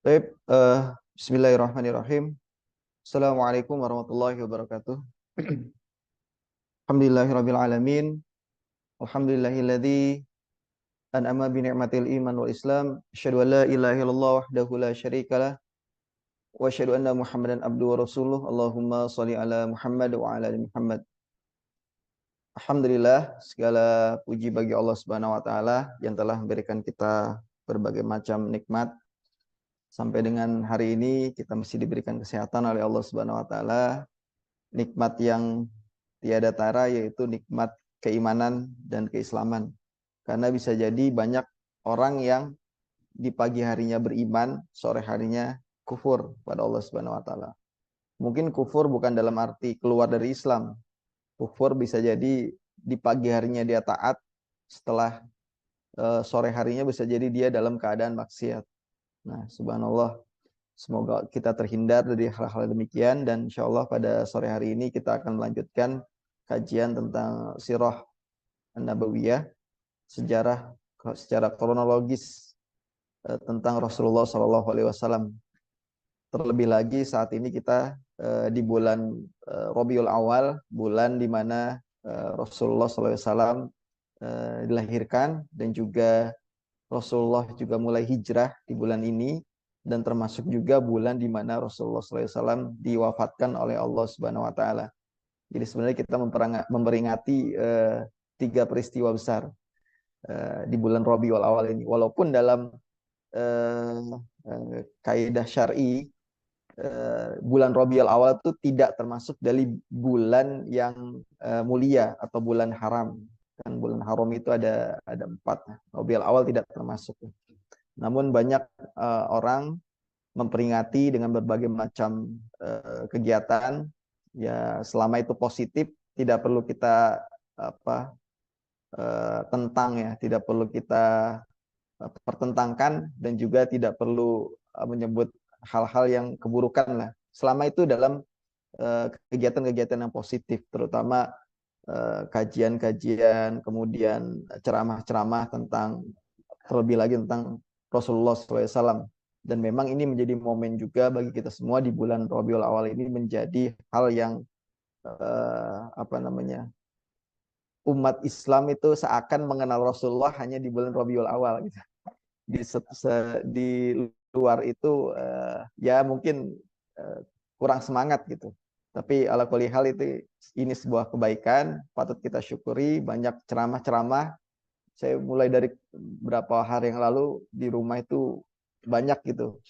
Baik, Bismillahirrahmanirrahim. Assalamualaikum warahmatullahi wabarakatuh. Alhamdulillahirabbil alamin. Alhamdulillahilladzi an'ama bi ni'matil iman wal Islam. Asyhadu an la ilaha illallah wahdahu la syarikalah wa asyhadu anna Muhammadan abduhu wa rasuluh. Allahumma shalli ala Muhammad wa ala ali Muhammad. Alhamdulillah, segala puji bagi Allah Subhanahu wa taala yang telah memberikan kita berbagai macam nikmat. Sampai dengan hari ini kita masih diberikan kesehatan oleh Allah Subhanahu wa taala, nikmat yang tiada tara, yaitu nikmat keimanan dan keislaman. Karena bisa jadi banyak orang yang di pagi harinya beriman, sore harinya kufur pada Allah Subhanahu wa taala. Mungkin kufur bukan dalam arti keluar dari Islam. Kufur bisa jadi di pagi harinya dia taat, setelah sore harinya bisa jadi dia dalam keadaan maksiat. Nah, subhanallah, semoga kita terhindar dari hal-hal demikian, dan insya Allah pada sore hari ini kita akan melanjutkan kajian tentang sirah An-Nabawiyah, sejarah secara kronologis tentang Rasulullah SAW. Terlebih lagi saat ini kita di bulan Rabiul Awal, bulan di mana Rasulullah SAW dilahirkan, dan juga Rasulullah juga mulai hijrah di bulan ini, dan termasuk juga bulan di mana Rasulullah SAW diwafatkan oleh Allah Subhanahu Wa Taala. Jadi sebenarnya kita memperingati tiga peristiwa besar di bulan Rabiul Awal ini. Walaupun dalam kaidah syar'i, bulan Rabiul Awal itu tidak termasuk dari bulan yang mulia atau bulan haram. Kan bulan haram itu ada empat. Rabiul Awal tidak termasuk. Namun banyak orang memperingati dengan berbagai macam kegiatan. Ya, selama itu positif, tidak perlu kita tentang, ya, tidak perlu kita pertentangkan, dan juga tidak perlu menyebut hal-hal yang keburukan lah. Selama itu dalam kegiatan-kegiatan yang positif, terutama kajian-kajian, kemudian ceramah-ceramah tentang, terlebih lagi tentang Rasulullah SAW. Dan memang ini menjadi momen juga bagi kita semua di bulan Rabiul Awal ini, menjadi hal yang umat Islam itu seakan mengenal Rasulullah hanya di bulan Rabiul Awal gitu. Di luar itu ya mungkin kurang semangat gitu. Tapi ala kulli hal itu, ini sebuah kebaikan, patut kita syukuri. Banyak ceramah-ceramah. Saya mulai dari beberapa hari yang lalu di rumah itu banyak gitu,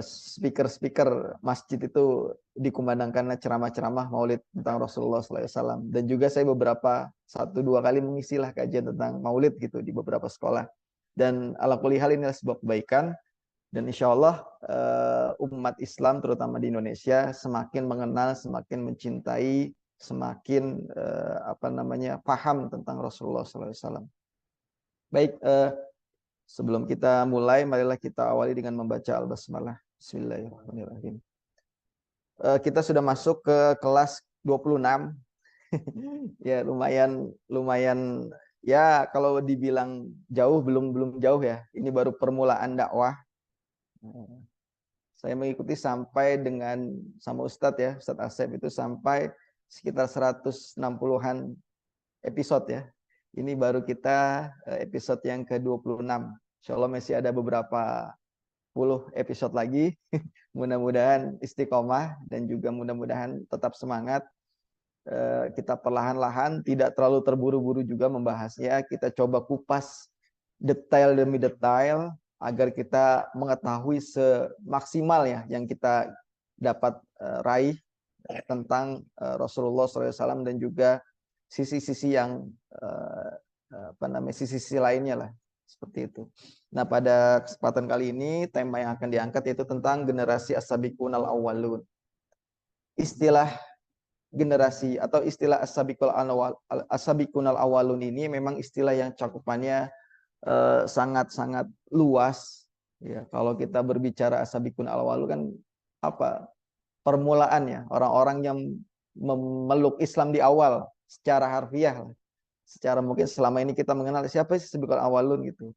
speaker-speaker masjid itu dikumandangkan ceramah-ceramah maulid tentang Rasulullah SAW. Dan juga saya beberapa, 1-2 kali mengisilah kajian tentang maulid gitu di beberapa sekolah. Dan ala kulli hal ini adalah sebuah kebaikan. Dan insya Allah umat Islam terutama di Indonesia semakin mengenal, semakin mencintai, semakin paham tentang Rasulullah SAW. Baik, sebelum kita mulai, marilah kita awali dengan membaca Al-Basmalah. Bismillahirrahmanirrahim. Kita sudah masuk ke kelas 26. Ya, lumayan ya, kalau dibilang jauh, belum jauh ya. Ini baru permulaan dakwah. Saya mengikuti sampai dengan sama Ustadz, ya, Ustadz Asep itu sampai sekitar 160-an episode ya. Ini baru kita episode yang ke-26. Insya Allah masih ada beberapa puluh episode lagi. Mudah-mudahan istiqomah dan juga mudah-mudahan tetap semangat. Kita perlahan-lahan, tidak terlalu terburu-buru juga membahasnya. Kita coba kupas detail demi detail agar kita mengetahui semaksimal ya yang kita dapat raih tentang Rasulullah SAW, dan juga sisi-sisi yang sisi-sisi lainnya lah, seperti itu. Nah, pada kesempatan kali ini tema yang akan diangkat yaitu tentang generasi as-sabiqun al-awwalun. Istilah generasi atau istilah as-sabiqun al-awwalun ini memang istilah yang cakupannya sangat-sangat luas ya. Kalau kita berbicara as-sabiqun al-awwalun kan permulaannya, orang-orang yang memeluk Islam di awal secara harfiah. Secara mungkin selama ini kita mengenal siapa sih as-sabiqun al-awwalun gitu.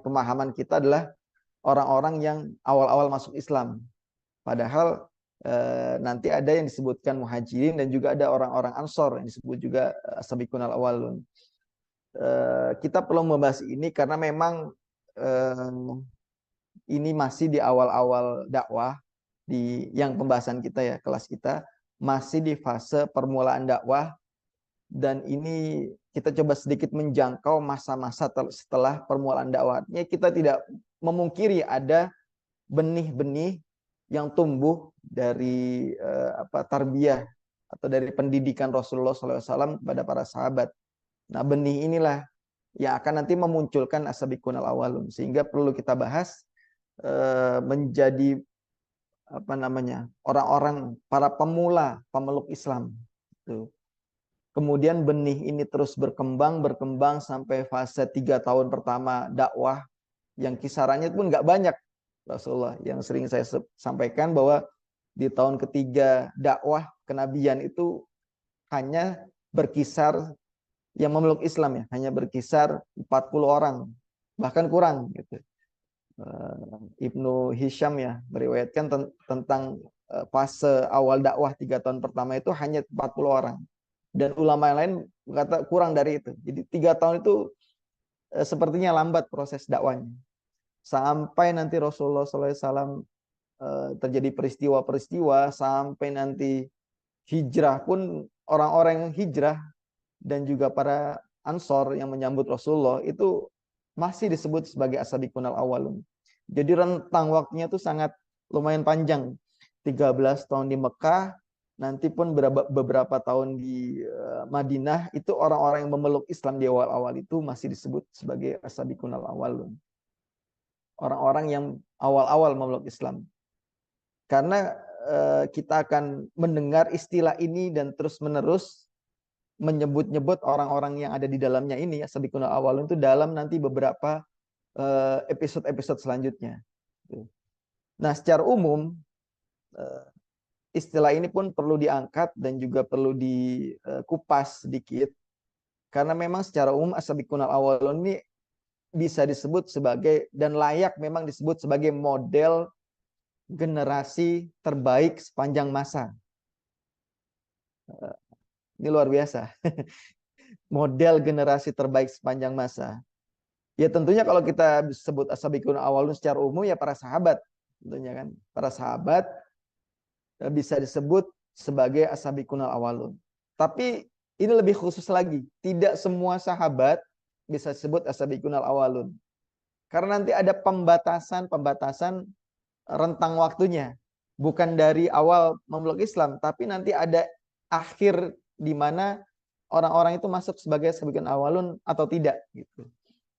pemahaman kita adalah orang-orang yang awal-awal masuk Islam. Padahal nanti ada yang disebutkan muhajirin dan juga ada orang-orang ansor yang disebut juga as-sabiqun al-awwalun. Kita perlu membahas ini karena memang ini masih di awal-awal dakwah, di yang pembahasan kita ya, kelas kita masih di fase permulaan dakwah, dan ini kita coba sedikit menjangkau masa-masa setelah permulaan dakwahnya. Kita tidak memungkiri ada benih-benih yang tumbuh dari tarbiyah atau dari pendidikan Rasulullah SAW kepada para sahabat. Nah, benih inilah yang akan nanti memunculkan as-sabiqun al-awwalun, sehingga perlu kita bahas menjadi orang-orang, para pemula pemeluk Islam. Kemudian benih ini terus berkembang sampai fase 3 tahun pertama dakwah, yang kisarannya pun nggak banyak. Rasulullah yang sering saya sampaikan bahwa di tahun ketiga dakwah kenabian itu hanya berkisar yang memeluk Islam ya, hanya berkisar 40 orang, bahkan kurang gitu. Ibnu Hisham ya meriwayatkan tentang fase awal dakwah 3 tahun pertama itu hanya 40 orang. Dan ulama yang lain berkata kurang dari itu. Jadi 3 tahun itu sepertinya lambat proses dakwanya. Sampai nanti Rasulullah SAW terjadi peristiwa-peristiwa, sampai nanti hijrah pun, orang-orang yang hijrah dan juga para ansor yang menyambut Rasulullah itu masih disebut sebagai as-sabiqun al-awwalun. Jadi rentang waktunya itu sangat lumayan panjang. 13 tahun di Mekah, nanti pun beberapa tahun di Madinah, itu orang-orang yang memeluk Islam di awal-awal itu masih disebut sebagai as-sabiqun al-awwalun. Orang-orang yang awal-awal memeluk Islam. Karena kita akan mendengar istilah ini dan terus-menerus menyebut-nyebut orang-orang yang ada di dalamnya ini, as-sabiqun al-awwalun, itu dalam nanti beberapa episode-episode selanjutnya. Nah, secara umum istilah ini pun perlu diangkat dan juga perlu dikupas sedikit, karena memang secara umum as-sabiqun al-awwalun ini bisa disebut sebagai, dan layak memang disebut sebagai, model generasi terbaik sepanjang masa. Ini luar biasa. Model generasi terbaik sepanjang masa. Ya tentunya kalau kita sebut as-sabiqun al-awwalun secara umum ya para sahabat, tentunya kan. Para sahabat bisa disebut sebagai as-sabiqun al-awwalun. Tapi ini lebih khusus lagi, tidak semua sahabat bisa disebut as-sabiqun al-awwalun. Karena nanti ada pembatasan rentang waktunya. Bukan dari awal memeluk Islam, tapi nanti ada akhir di mana orang-orang itu masuk sebagai as-sabiqun al-awwalun atau tidak gitu.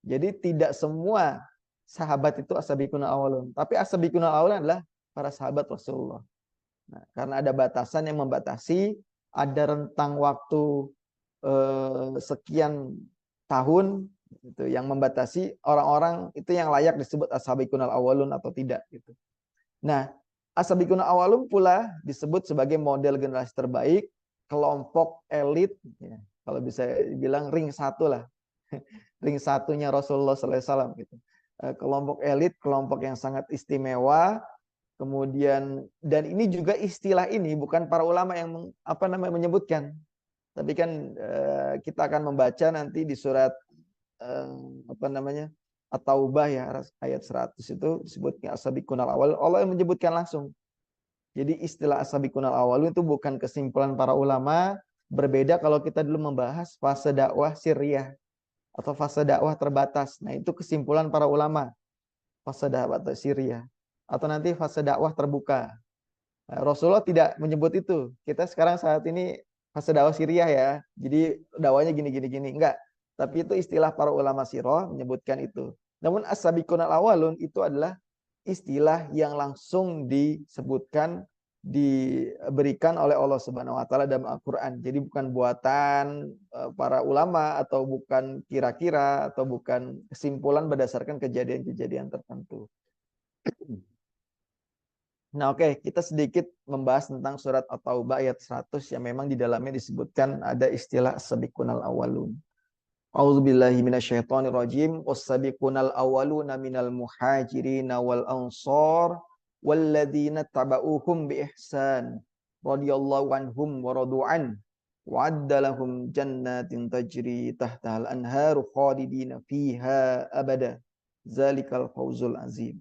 Jadi tidak semua sahabat itu as-sabiqun al-awwalun, tapi as-sabiqun al-awwalun adalah para sahabat Rasulullah. Nah, karena ada batasan yang membatasi, ada rentang waktu sekian tahun itu yang membatasi orang-orang itu yang layak disebut as-sabiqun al-awwalun atau tidak gitu. Nah, as-sabiqun al-awwalun pula disebut sebagai model generasi terbaik, kelompok elit ya. Kalau bisa dibilang ring satu lah. Ring satunya Rasulullah SAW gitu. Kelompok elit, kelompok yang sangat istimewa. Kemudian, dan ini juga istilah ini bukan para ulama yang menyebutkan, tapi kan kita akan membaca nanti di surat At-Taubah ya, ayat 100 itu disebutnya as-sabiqun al-awwalun, Allah yang menyebutkan langsung. Jadi istilah as-sabiqun al-awwalun itu bukan kesimpulan para ulama, berbeda kalau kita dulu membahas fase dakwah sirriyah atau fase dakwah terbatas. Nah, itu kesimpulan para ulama. Fase dakwah sirriyah atau nanti fase dakwah terbuka. Nah, Rasulullah tidak menyebut itu. Kita sekarang saat ini fase dakwah sirriyah ya. Jadi dakwahnya gini. Enggak. Tapi itu istilah para ulama sirah menyebutkan itu. Namun as-sabiqun al-awwalun itu adalah istilah yang langsung disebutkan, diberikan oleh Allah Subhanahu wa taala dalam Al-Qur'an. Jadi bukan buatan para ulama atau bukan kira-kira atau bukan kesimpulan berdasarkan kejadian-kejadian tertentu. Nah, oke, kita sedikit membahas tentang surat At-Taubah ayat 100 yang memang di dalamnya disebutkan ada istilah as-sabiqun al-awwalun. A'udzubillahi minasyaitonirrajim. Was-sabiqunal awwaluna minal muhajirin wal ansar walladzina tabauhum bi ihsan radhiyallahu anhum wa radu'an wa'adda lahum jannatin tajri tahtahal anharu khalidina fiha abada. Zalikal fawzul azim.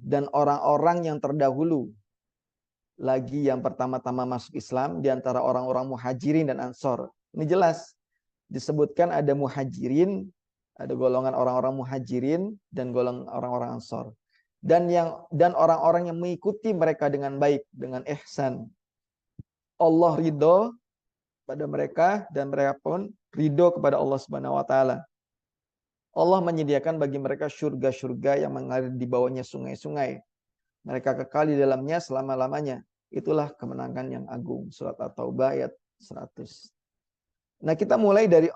Dan orang-orang yang terdahulu lagi yang pertama-tama masuk Islam di antara orang-orang muhajirin dan ansor. Ini jelas disebutkan ada muhajirin, ada golongan orang-orang muhajirin dan golongan orang-orang ansor. Dan orang-orang yang mengikuti mereka dengan baik, dengan ihsan. Allah ridho pada mereka dan mereka pun ridho kepada Allah Subhanahu wa taala. Allah menyediakan bagi mereka surga-surga yang mengalir di bawahnya sungai-sungai. Mereka kekal di dalamnya selama-lamanya. Itulah kemenangan yang agung. Surat At-Taubah ayat 100. Nah, kita mulai dari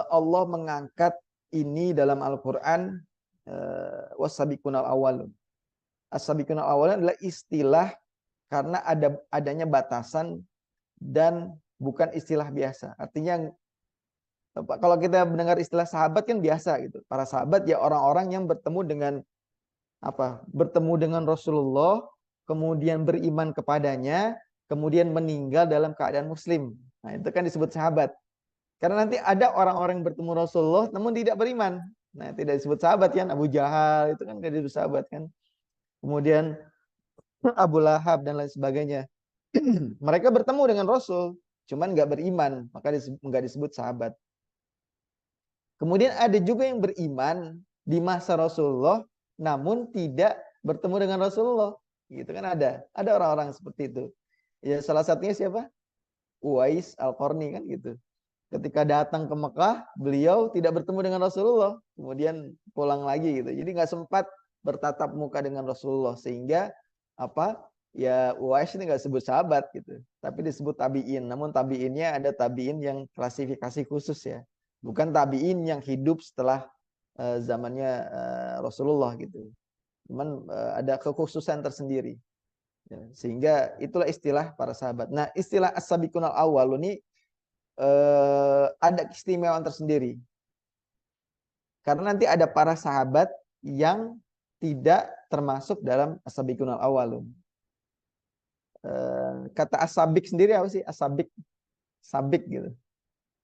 Allah mengangkat ini dalam Al-Quran, was-sabiqunal awwalun. As-sabiqunal awwalun adalah istilah karena adanya batasan dan bukan istilah biasa. Artinya kalau kita mendengar istilah sahabat kan biasa gitu. Para sahabat ya orang-orang yang bertemu dengan bertemu dengan Rasulullah, kemudian beriman kepadanya, kemudian meninggal dalam keadaan muslim. Nah, itu kan disebut sahabat. Karena nanti ada orang-orang yang bertemu Rasulullah namun tidak beriman. Nah, tidak disebut sahabat kan. Abu Jahal itu kan tidak disebut sahabat kan. Kemudian Abu Lahab dan lain sebagainya. Mereka bertemu dengan Rasul, cuman nggak beriman, maka nggak disebut sahabat. Kemudian ada juga yang beriman di masa Rasulullah, namun tidak bertemu dengan Rasulullah. Gitu kan ada orang-orang seperti itu. Ya salah satunya siapa? Uwais Al-Qarni kan gitu. Ketika datang ke Mekah, beliau tidak bertemu dengan Rasulullah, kemudian pulang lagi gitu. Jadi nggak sempat bertatap muka dengan Rasulullah sehingga ya Uwais ini nggak disebut sahabat gitu, tapi disebut tabiin. Namun tabiinnya ada tabiin yang klasifikasi khusus ya, bukan tabiin yang hidup setelah zamannya Rasulullah gitu. Cuman ada kekhususan tersendiri. Ya, sehingga itulah istilah para sahabat. Nah, istilah as-sabiqunal awwal ini ada keistimewaan tersendiri. Karena nanti ada para sahabat yang tidak termasuk dalam as-sabiqunal awwalun. Kata as-sabiq sendiri apa sih? As-sabiq, sabik gitu.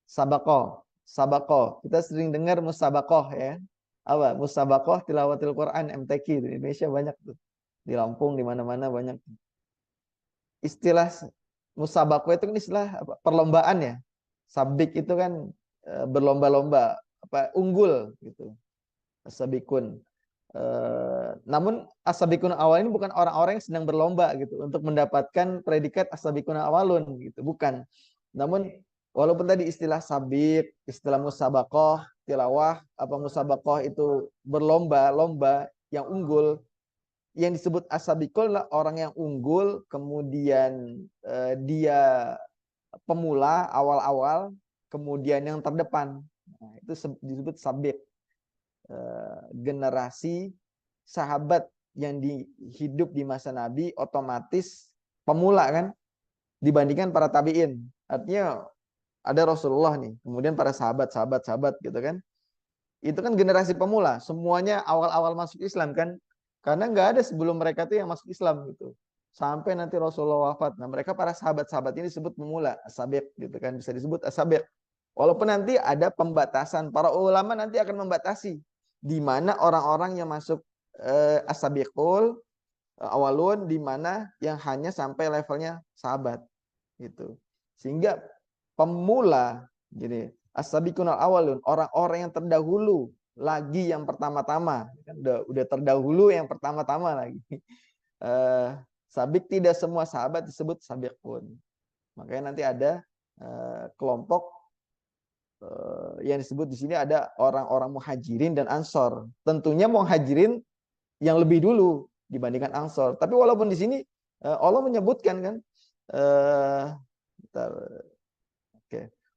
Sabaqah, sabaqah. Kita sering dengar musabaqah ya. Apa? Musabaqah tilawatil Quran MTQ di Indonesia banyak tuh. Di Lampung di mana-mana banyak. Istilah musabaqah itu kan istilah perlombaan ya. Sabik itu kan berlomba-lomba, unggul gitu. As-sabiqun. Namun as-sabiqun awal ini bukan orang-orang yang sedang berlomba gitu untuk mendapatkan predikat as-sabiqun awalun gitu, bukan. Namun walaupun tadi istilah sabik, istilah musabaqah, tilawah, musabaqah itu berlomba-lomba yang unggul, yang disebut as-sabiqun adalah orang yang unggul, kemudian dia pemula awal-awal, kemudian yang terdepan. Nah, itu disebut sabik. Generasi sahabat yang hidup di masa Nabi otomatis pemula kan dibandingkan para tabiin. Artinya ada Rasulullah nih, kemudian para sahabat gitu kan. Itu kan generasi pemula, semuanya awal-awal masuk Islam kan. Karena nggak ada sebelum mereka tuh yang masuk Islam gitu. Sampai nanti Rasulullah wafat. Nah, mereka para sahabat-sahabat ini disebut pemula, as-sabiq gitu kan, bisa disebut as-sabiq. Walaupun nanti ada pembatasan, para ulama nanti akan membatasi di mana orang-orang yang masuk as-sabiqul awalun, di mana yang hanya sampai levelnya sahabat gitu. Sehingga pemula jadi as-sabiqunal awalun, orang-orang yang terdahulu lagi yang pertama-tama kan udah terdahulu yang pertama-tama lagi. Sabik tidak semua sahabat disebut sabiqun. Makanya nanti ada kelompok yang disebut di sini ada orang-orang muhajirin dan ansor. Tentunya muhajirin yang lebih dulu dibandingkan ansor. Tapi walaupun di sini Allah menyebutkan kan,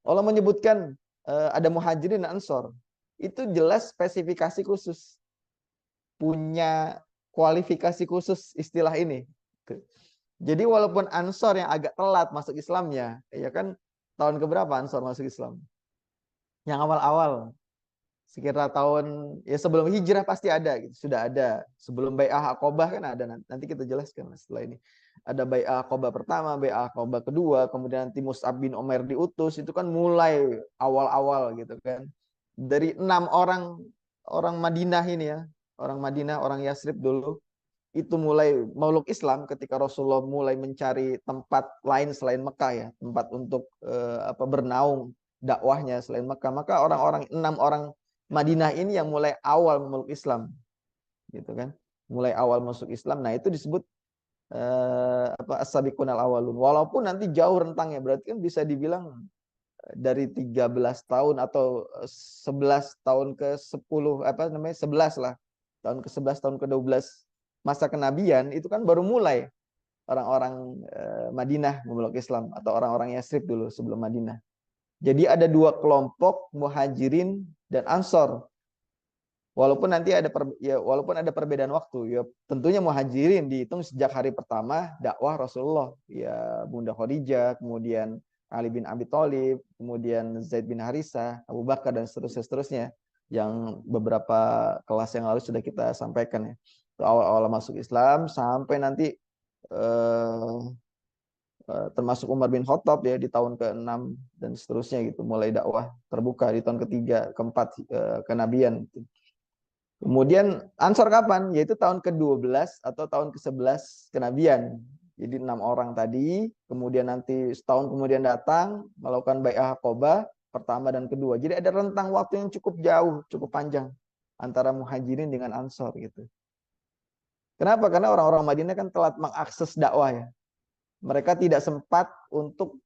Allah menyebutkan ada muhajirin dan ansor. Itu jelas spesifikasi khusus, punya kualifikasi khusus istilah ini. Jadi walaupun ansor yang agak telat masuk Islamnya, ya kan tahun keberapa ansor masuk Islam? Yang awal-awal sekitar tahun ya sebelum hijrah pasti ada gitu, sudah ada. Sebelum Bai'ah Aqabah kan ada, nanti kita jelaskan setelah ini. Ada Bai'ah Aqabah pertama, Bai'ah Aqabah kedua, kemudian nanti Mus'ab bin Umair diutus, itu kan mulai awal-awal gitu kan. Dari 6 orang Madinah ini ya, orang Madinah, orang Yasrib dulu itu mulai meluk Islam ketika Rasulullah mulai mencari tempat lain selain Mekah ya, tempat untuk bernaung dakwahnya selain Mekah. Maka orang-orang 6 orang Madinah ini yang mulai awal memeluk Islam, gitu kan? Mulai awal masuk Islam. Nah itu disebut as-sabiqun al-awwalun. Walaupun nanti jauh rentangnya, berarti kan bisa dibilang dari 13 tahun atau 11 tahun ke 10 11 lah. Tahun ke 11, tahun ke 12 masa kenabian itu kan baru mulai orang-orang Madinah memeluk Islam atau orang-orang Yasrib dulu sebelum Madinah. Jadi ada 2 kelompok Muhajirin dan Ansor. Walaupun nanti walaupun ada perbedaan waktu, ya tentunya Muhajirin dihitung sejak hari pertama dakwah Rasulullah, ya Bunda Khadijah, kemudian Ali bin Abi Thalib, kemudian Zaid bin Harisah, Abu Bakar dan seterusnya yang beberapa kelas yang lalu sudah kita sampaikan ya. Awal-awal masuk Islam sampai nanti termasuk Umar bin Khattab ya di tahun ke-6 dan seterusnya gitu, mulai dakwah terbuka di tahun ketiga, keempat kenabian. Kemudian Ansor kapan? Yaitu tahun ke-12 atau tahun ke-11 kenabian. Jadi 6 orang tadi, kemudian nanti setahun kemudian datang melakukan Bai'ah Aqabah pertama dan kedua. Jadi ada rentang waktu yang cukup jauh, cukup panjang antara Muhajirin dengan Ansor gitu. Kenapa? Karena orang-orang Madinah kan telat mengakses dakwah ya. Mereka tidak sempat untuk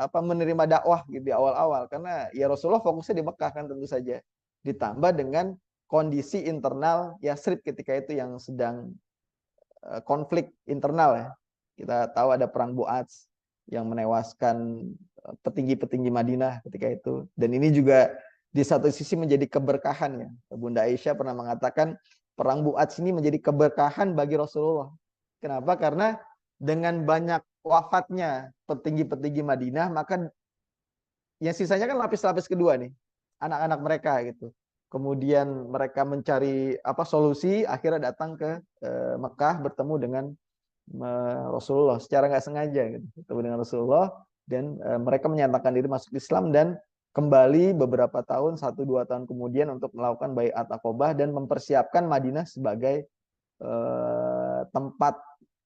menerima dakwah gitu di awal-awal karena ya Rasulullah fokusnya di Mekah kan tentu saja. Ditambah dengan kondisi internal Yasrib ketika itu yang sedang konflik internal ya. Kita tahu ada perang Bu'ats yang menewaskan petinggi-petinggi Madinah ketika itu. Dan ini juga di satu sisi menjadi keberkahan ya. Bunda Aisyah pernah mengatakan perang Bu'ats ini menjadi keberkahan bagi Rasulullah. Kenapa? Karena dengan banyak wafatnya petinggi-petinggi Madinah, maka yang sisanya kan lapis-lapis kedua nih, anak-anak mereka gitu. Kemudian mereka mencari solusi, akhirnya datang ke Mekah bertemu dengan Rasulullah secara nggak sengaja gitu. Bertemu dengan Rasulullah dan mereka menyatakan diri masuk Islam dan kembali beberapa tahun, 1-2 tahun kemudian untuk melakukan Bai'at Aqabah dan mempersiapkan Madinah sebagai tempat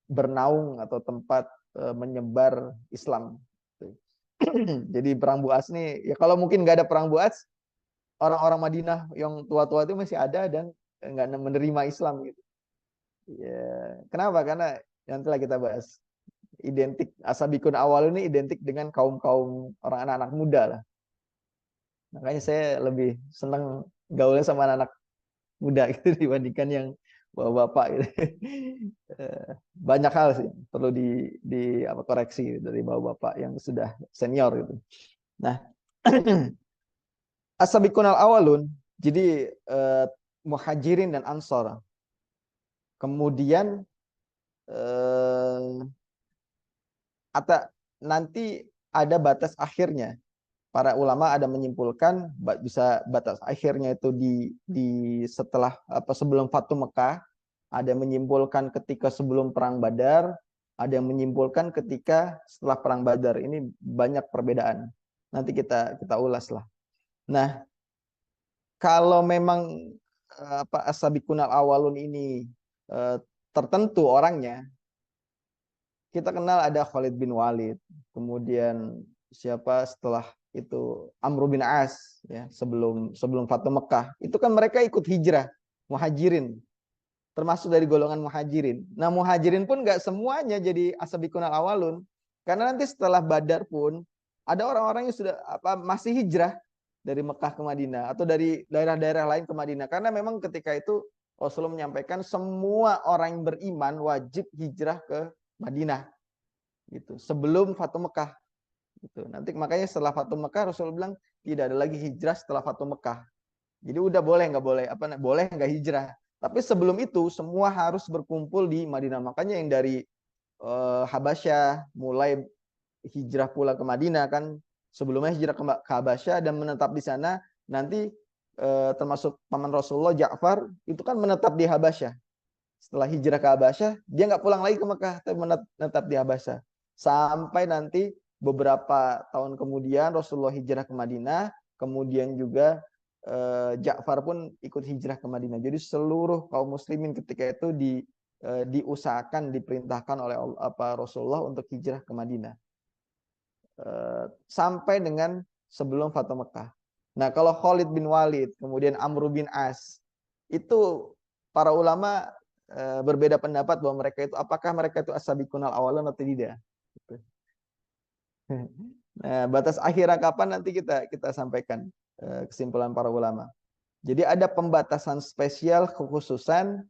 bernaung atau tempat menyebar Islam. Jadi perang Bu'ats nih, ya kalau mungkin nggak ada perang Bu'ats, orang-orang Madinah yang tua-tua itu masih ada dan nggak menerima Islam gitu. Ya, kenapa? Karena nantilah kita bahas. Identik As-Sabiqun Awal ini identik dengan kaum-kaum orang anak-anak muda lah. Makanya saya lebih senang gaulnya sama anak-anak muda gitu dibandingkan yang bapak-bapak gitu. Banyak hal sih perlu koreksi dari bapak-bapak yang sudah senior gitu. Nah, As-Sabiqun Al-Awalun, jadi Muhajirin dan Ansor. Kemudian nanti ada batas akhirnya. Para ulama ada menyimpulkan bisa batas akhirnya itu di setelah sebelum Fatu Mekah, ada yang menyimpulkan ketika sebelum perang Badar, ada yang menyimpulkan ketika setelah perang Badar. Ini banyak perbedaan. Nanti kita ulas lah. Nah, kalau memang As-Sabiqun Al-Awwalun ini tertentu orangnya, kita kenal ada Khalid bin Walid, kemudian siapa setelah itu Amr bin As ya, sebelum Fatu Mekah. Itu kan mereka ikut hijrah, Muhajirin. Termasuk dari golongan Muhajirin. Nah, Muhajirin pun nggak semuanya jadi As-Sabiqun Al-Awwalun. Karena nanti setelah Badar pun ada orang-orang yang sudah masih hijrah dari Mekah ke Madinah atau dari daerah-daerah lain ke Madinah. Karena memang ketika itu Rasulullah menyampaikan semua orang yang beriman wajib hijrah ke Madinah. Gitu. Sebelum Fatu Mekah. Gitu. Nanti makanya setelah Fatu Mekah Rasulullah bilang tidak ada lagi hijrah setelah Fatu Mekah. Jadi udah boleh nggak boleh boleh nggak hijrah. Tapi sebelum itu semua harus berkumpul di Madinah. Makanya yang dari Habasyah mulai hijrah pula ke Madinah kan sebelumnya hijrah ke Habasyah dan menetap di sana. Nanti termasuk paman Rasulullah Ja'far itu kan menetap di Habasyah. Setelah hijrah ke Habasyah, dia nggak pulang lagi ke Mekah, tapi menetap di Habasyah. Sampai nanti beberapa tahun kemudian Rasulullah hijrah ke Madinah, kemudian juga Ja'far pun ikut hijrah ke Madinah. Jadi seluruh kaum muslimin ketika itu diusahakan, diperintahkan oleh Rasulullah untuk hijrah ke Madinah. Sampai dengan sebelum Fathu Mekah. Nah, kalau Khalid bin Walid, kemudian Amr bin As, itu para ulama berbeda pendapat bahwa mereka itu apakah mereka itu as-sabiqunal awwalun atau tidak. Nah, batas akhirnya kapan nanti kita sampaikan kesimpulan para ulama. Jadi ada pembatasan spesial kekhususan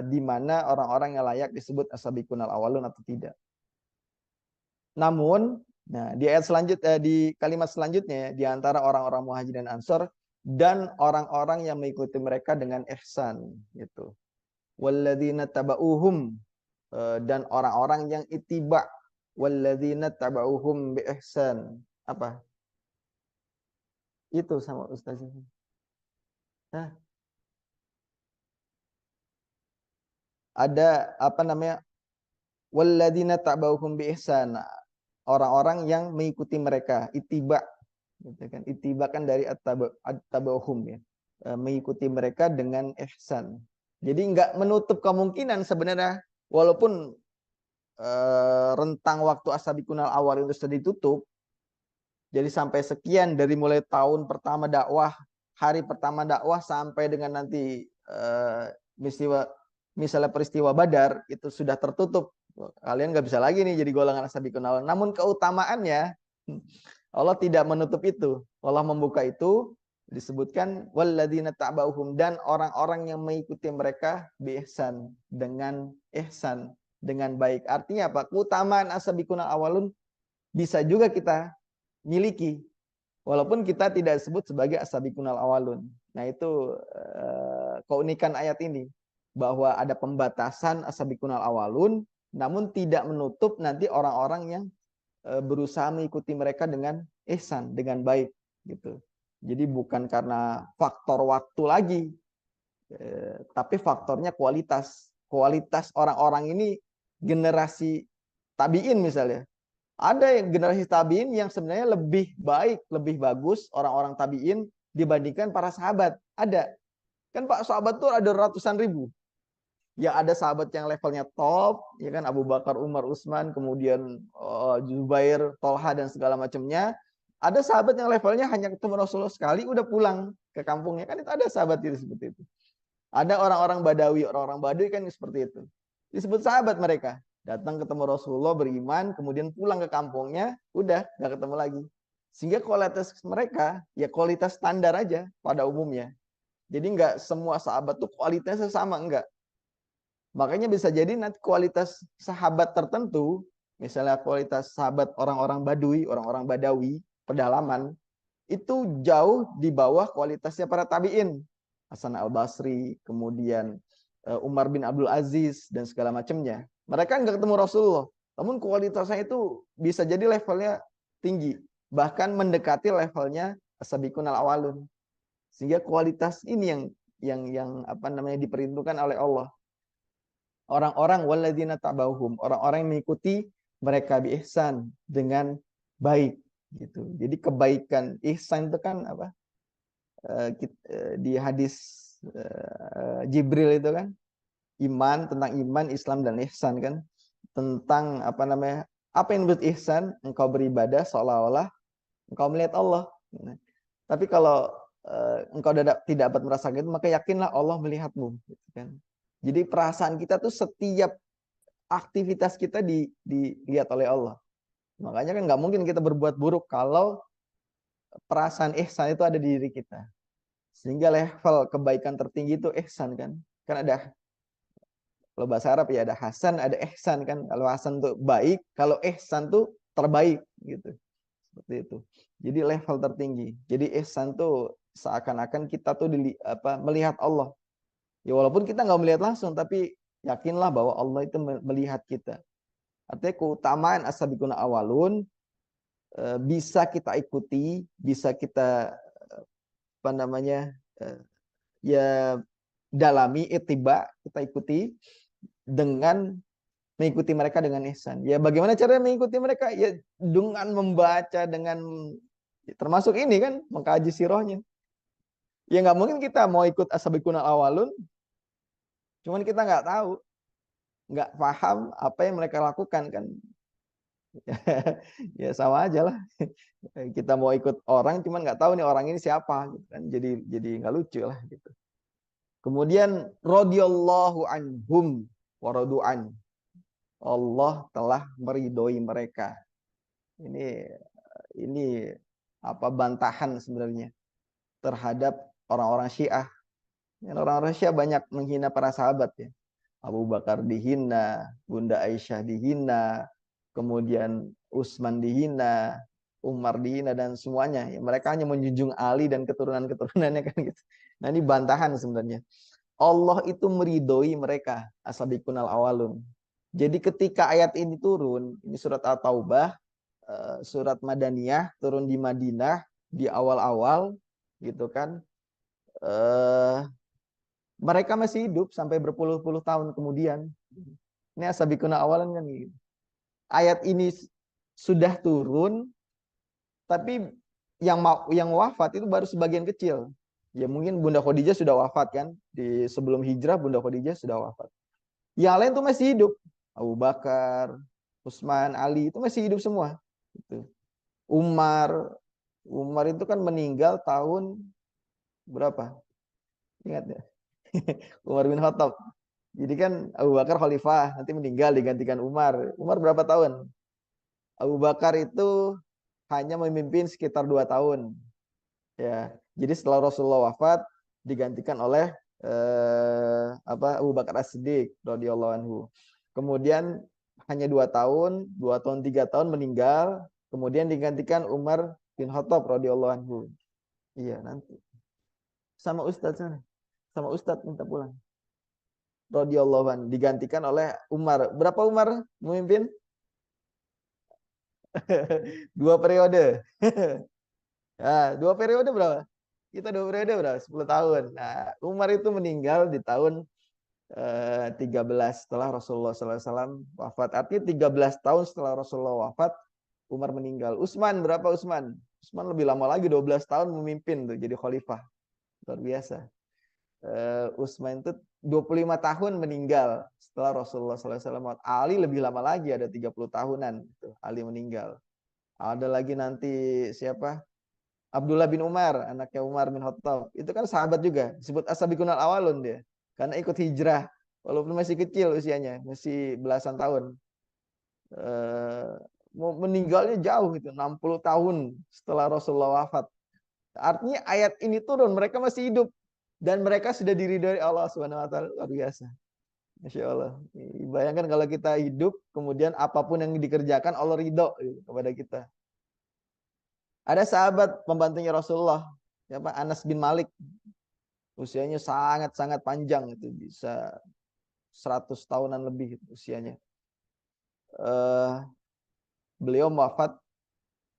di mana orang-orang yang layak disebut as-sabiqunal awwalun atau tidak. Namun, nah di ayat selanjutnya, di kalimat selanjutnya, di antara orang-orang Muhajirin dan Ansor dan orang-orang yang mengikuti mereka dengan ihsan, gitu. Walladzina taba'uhum, dan orang-orang yang ittiba, walladzina taba'uhum bi ihsan. Apa? Itu sama Ustaz. Nah, ada apa namanya? Walladzina taba'uhum bi ihsan. Orang-orang yang mengikuti mereka, ittiba, gitu kan. Ittiba kan dari at-taba'uhum, ya. Mengikuti mereka dengan ihsan. Jadi nggak menutup kemungkinan sebenarnya, walaupun rentang waktu as-sabiqunal awal itu sudah ditutup, jadi sampai sekian dari mulai tahun pertama dakwah, hari pertama dakwah sampai dengan nanti misalnya peristiwa Badar itu sudah tertutup. Kalian nggak bisa lagi nih jadi golongan as-sabiqunal awal. Namun keutamaannya Allah tidak menutup itu. Allah membuka itu, disebutkan walladzina ta'bauhum, dan orang-orang yang mengikuti mereka bi ihsan, dengan ihsan, dengan baik. Artinya apa? Keutamaan as-sabiqunal awalun bisa juga kita miliki walaupun kita tidak disebut sebagai as-sabiqunal awalun. Nah, itu keunikan ayat ini, bahwa ada pembatasan as-sabiqunal awalun namun tidak menutup nanti orang-orang yang berusaha mengikuti mereka dengan ihsan, dengan baik, gitu. Jadi bukan karena faktor waktu lagi, tapi faktornya kualitas. Kualitas orang-orang ini generasi tabiin misalnya. Ada yang generasi tabiin yang sebenarnya lebih baik, lebih bagus orang-orang tabiin dibandingkan para sahabat. Ada. Kan Pak, sahabat tuh ada ratusan ribu. Ya ada sahabat yang levelnya top, ya kan, Abu Bakar, Umar, Utsman, kemudian Zubair, Tolha dan segala macamnya. Ada sahabat yang levelnya hanya ketemu Rasulullah sekali udah pulang ke kampungnya, kan itu ada sahabat itu seperti itu. Ada orang-orang Badawi, orang-orang Baduy kan seperti itu. Disebut sahabat mereka. Datang ketemu Rasulullah, beriman, kemudian pulang ke kampungnya, udah nggak ketemu lagi. Sehingga kualitas mereka ya kualitas standar aja pada umumnya. Jadi nggak semua sahabat tuh kualitasnya sama, enggak. Makanya bisa jadi nanti kualitas sahabat tertentu, misalnya kualitas sahabat orang-orang Baduy, orang-orang Badawi, pedalaman, itu jauh di bawah kualitasnya para tabi'in. Hasan al-Basri, kemudian Umar bin Abdul Aziz, dan segala macamnya. Mereka nggak ketemu Rasulullah, namun kualitasnya itu bisa jadi levelnya tinggi, bahkan mendekati levelnya as-sabiqunal awalun. Sehingga kualitas ini yang apa namanya diperhitungkan oleh Allah. Orang-orang walladzina tabauhum, orang-orang yang mengikuti mereka bi ihsan, dengan baik, gitu. Jadi kebaikan ihsan itu kan apa? Di hadis Jibril itu kan, iman, tentang iman, Islam dan ihsan kan, tentang apa namanya? Apa yang disebut ihsan? Engkau beribadah seolah-olah engkau melihat Allah. Nah, tapi kalau engkau tidak dapat merasakan itu, maka yakinlah Allah melihatmu, gitu kan. Jadi perasaan kita tuh setiap aktivitas kita dilihat oleh Allah. Makanya kan nggak mungkin kita berbuat buruk kalau perasaan ihsan itu ada di diri kita. Sehingga level kebaikan tertinggi itu ihsan kan. Kan ada, kalau bahasa Arab ya ada hasan, ada ihsan kan. Kalau hasan tuh baik, kalau ihsan tuh terbaik, gitu. Seperti itu. Jadi level tertinggi. Jadi ihsan tuh seakan-akan kita tuh melihat Allah. Ya walaupun kita nggak melihat langsung, tapi yakinlah bahwa Allah itu melihat kita. Artinya keutamaan as-sabiquna awalun bisa kita ikuti, bisa kita apa namanya ya dalami, ittiba, kita ikuti dengan mengikuti mereka dengan ihsan. Ya bagaimana caranya mengikuti mereka? Ya dengan membaca, dengan termasuk ini kan mengkaji sirahnya. Ya nggak mungkin kita mau ikut as-sabiqunal awalun, cuman kita nggak tahu, nggak paham apa yang mereka lakukan kan. Ya sama aja lah. Kita mau ikut orang, cuman nggak tahu nih orang ini siapa, gitu kan. Jadi nggak lucu lah gitu. Kemudian radhiyallahu anhum wa radu'an. Allah telah meridhoi mereka. Ini apa bantahan sebenarnya terhadap orang-orang Syiah. Orang-orang Syiah banyak menghina para sahabat ya. Abu Bakar dihina, Bunda Aisyah dihina, kemudian Utsman dihina, Umar dihina dan semuanya. Ya, mereka hanya menjunjung Ali dan keturunan-keturunannya kan gitu. Nah ini bantahan sebenarnya. Allah itu meridhoi mereka, as-sabiqunal awalun. Jadi ketika ayat ini turun, ini surat At-Taubah, surat Madaniyah, turun di Madinah di awal-awal gitu kan. Mereka masih hidup sampai berpuluh-puluh tahun kemudian. Ini as-sabiqunal awalan kan gitu. Ayat ini sudah turun, tapi yang wafat itu baru sebagian kecil. Ya mungkin Bunda Khadijah sudah wafat kan, di sebelum hijrah Bunda Khadijah sudah wafat. Yang lain tuh masih hidup. Abu Bakar, Utsman, Ali itu masih hidup semua. Gitu. Umar, Umar itu kan meninggal tahun berapa? Ingat ya? Umar bin Khattab. Jadi kan Abu Bakar khalifah, nanti meninggal digantikan Umar. Umar berapa tahun? Abu Bakar itu hanya memimpin sekitar 2 tahun. Ya. Jadi setelah Rasulullah wafat digantikan oleh Abu Bakar As-Siddiq radhiyallahu anhu. Kemudian hanya 2 tahun, 2 tahun 3 tahun meninggal, kemudian digantikan Umar bin Khattab radhiyallahu anhu. Iya, nanti. Sama Ustadz sana. Sama Ustadz minta pulang. Radhiyallahu anhu digantikan oleh Umar. Berapa Umar memimpin? 2 periode. Nah, 2 periode berapa? Kita 2 periode berapa? 10 tahun. Nah, Umar itu meninggal di tahun 13 setelah Rasulullah SAW wafat. Artinya 13 tahun setelah Rasulullah wafat, Umar meninggal. Utsman berapa Utsman? Utsman lebih lama lagi, 12 tahun memimpin tuh jadi khalifah. Luar biasa. Utsman itu 25 tahun meninggal setelah Rasulullah SAW. Ali lebih lama lagi, ada 30 tahunan. Ali meninggal. Ada lagi nanti siapa? Abdullah bin Umar, anaknya Umar bin Khattab. Itu kan sahabat juga. Disebut as-sabiqunal awalun dia. Karena ikut hijrah. Walaupun masih kecil usianya. Masih belasan tahun. Meninggalnya jauh gitu. 60 tahun setelah Rasulullah wafat. Artinya ayat ini turun. Mereka masih hidup. Dan mereka sudah diridhoi Allah SWT. Luar biasa. Masya Allah. Bayangkan kalau kita hidup. Kemudian apapun yang dikerjakan Allah ridho kepada kita. Ada sahabat pembantunya Rasulullah, siapa? Anas bin Malik. Usianya sangat-sangat panjang, itu bisa 100 tahunan lebih usianya. Beliau wafat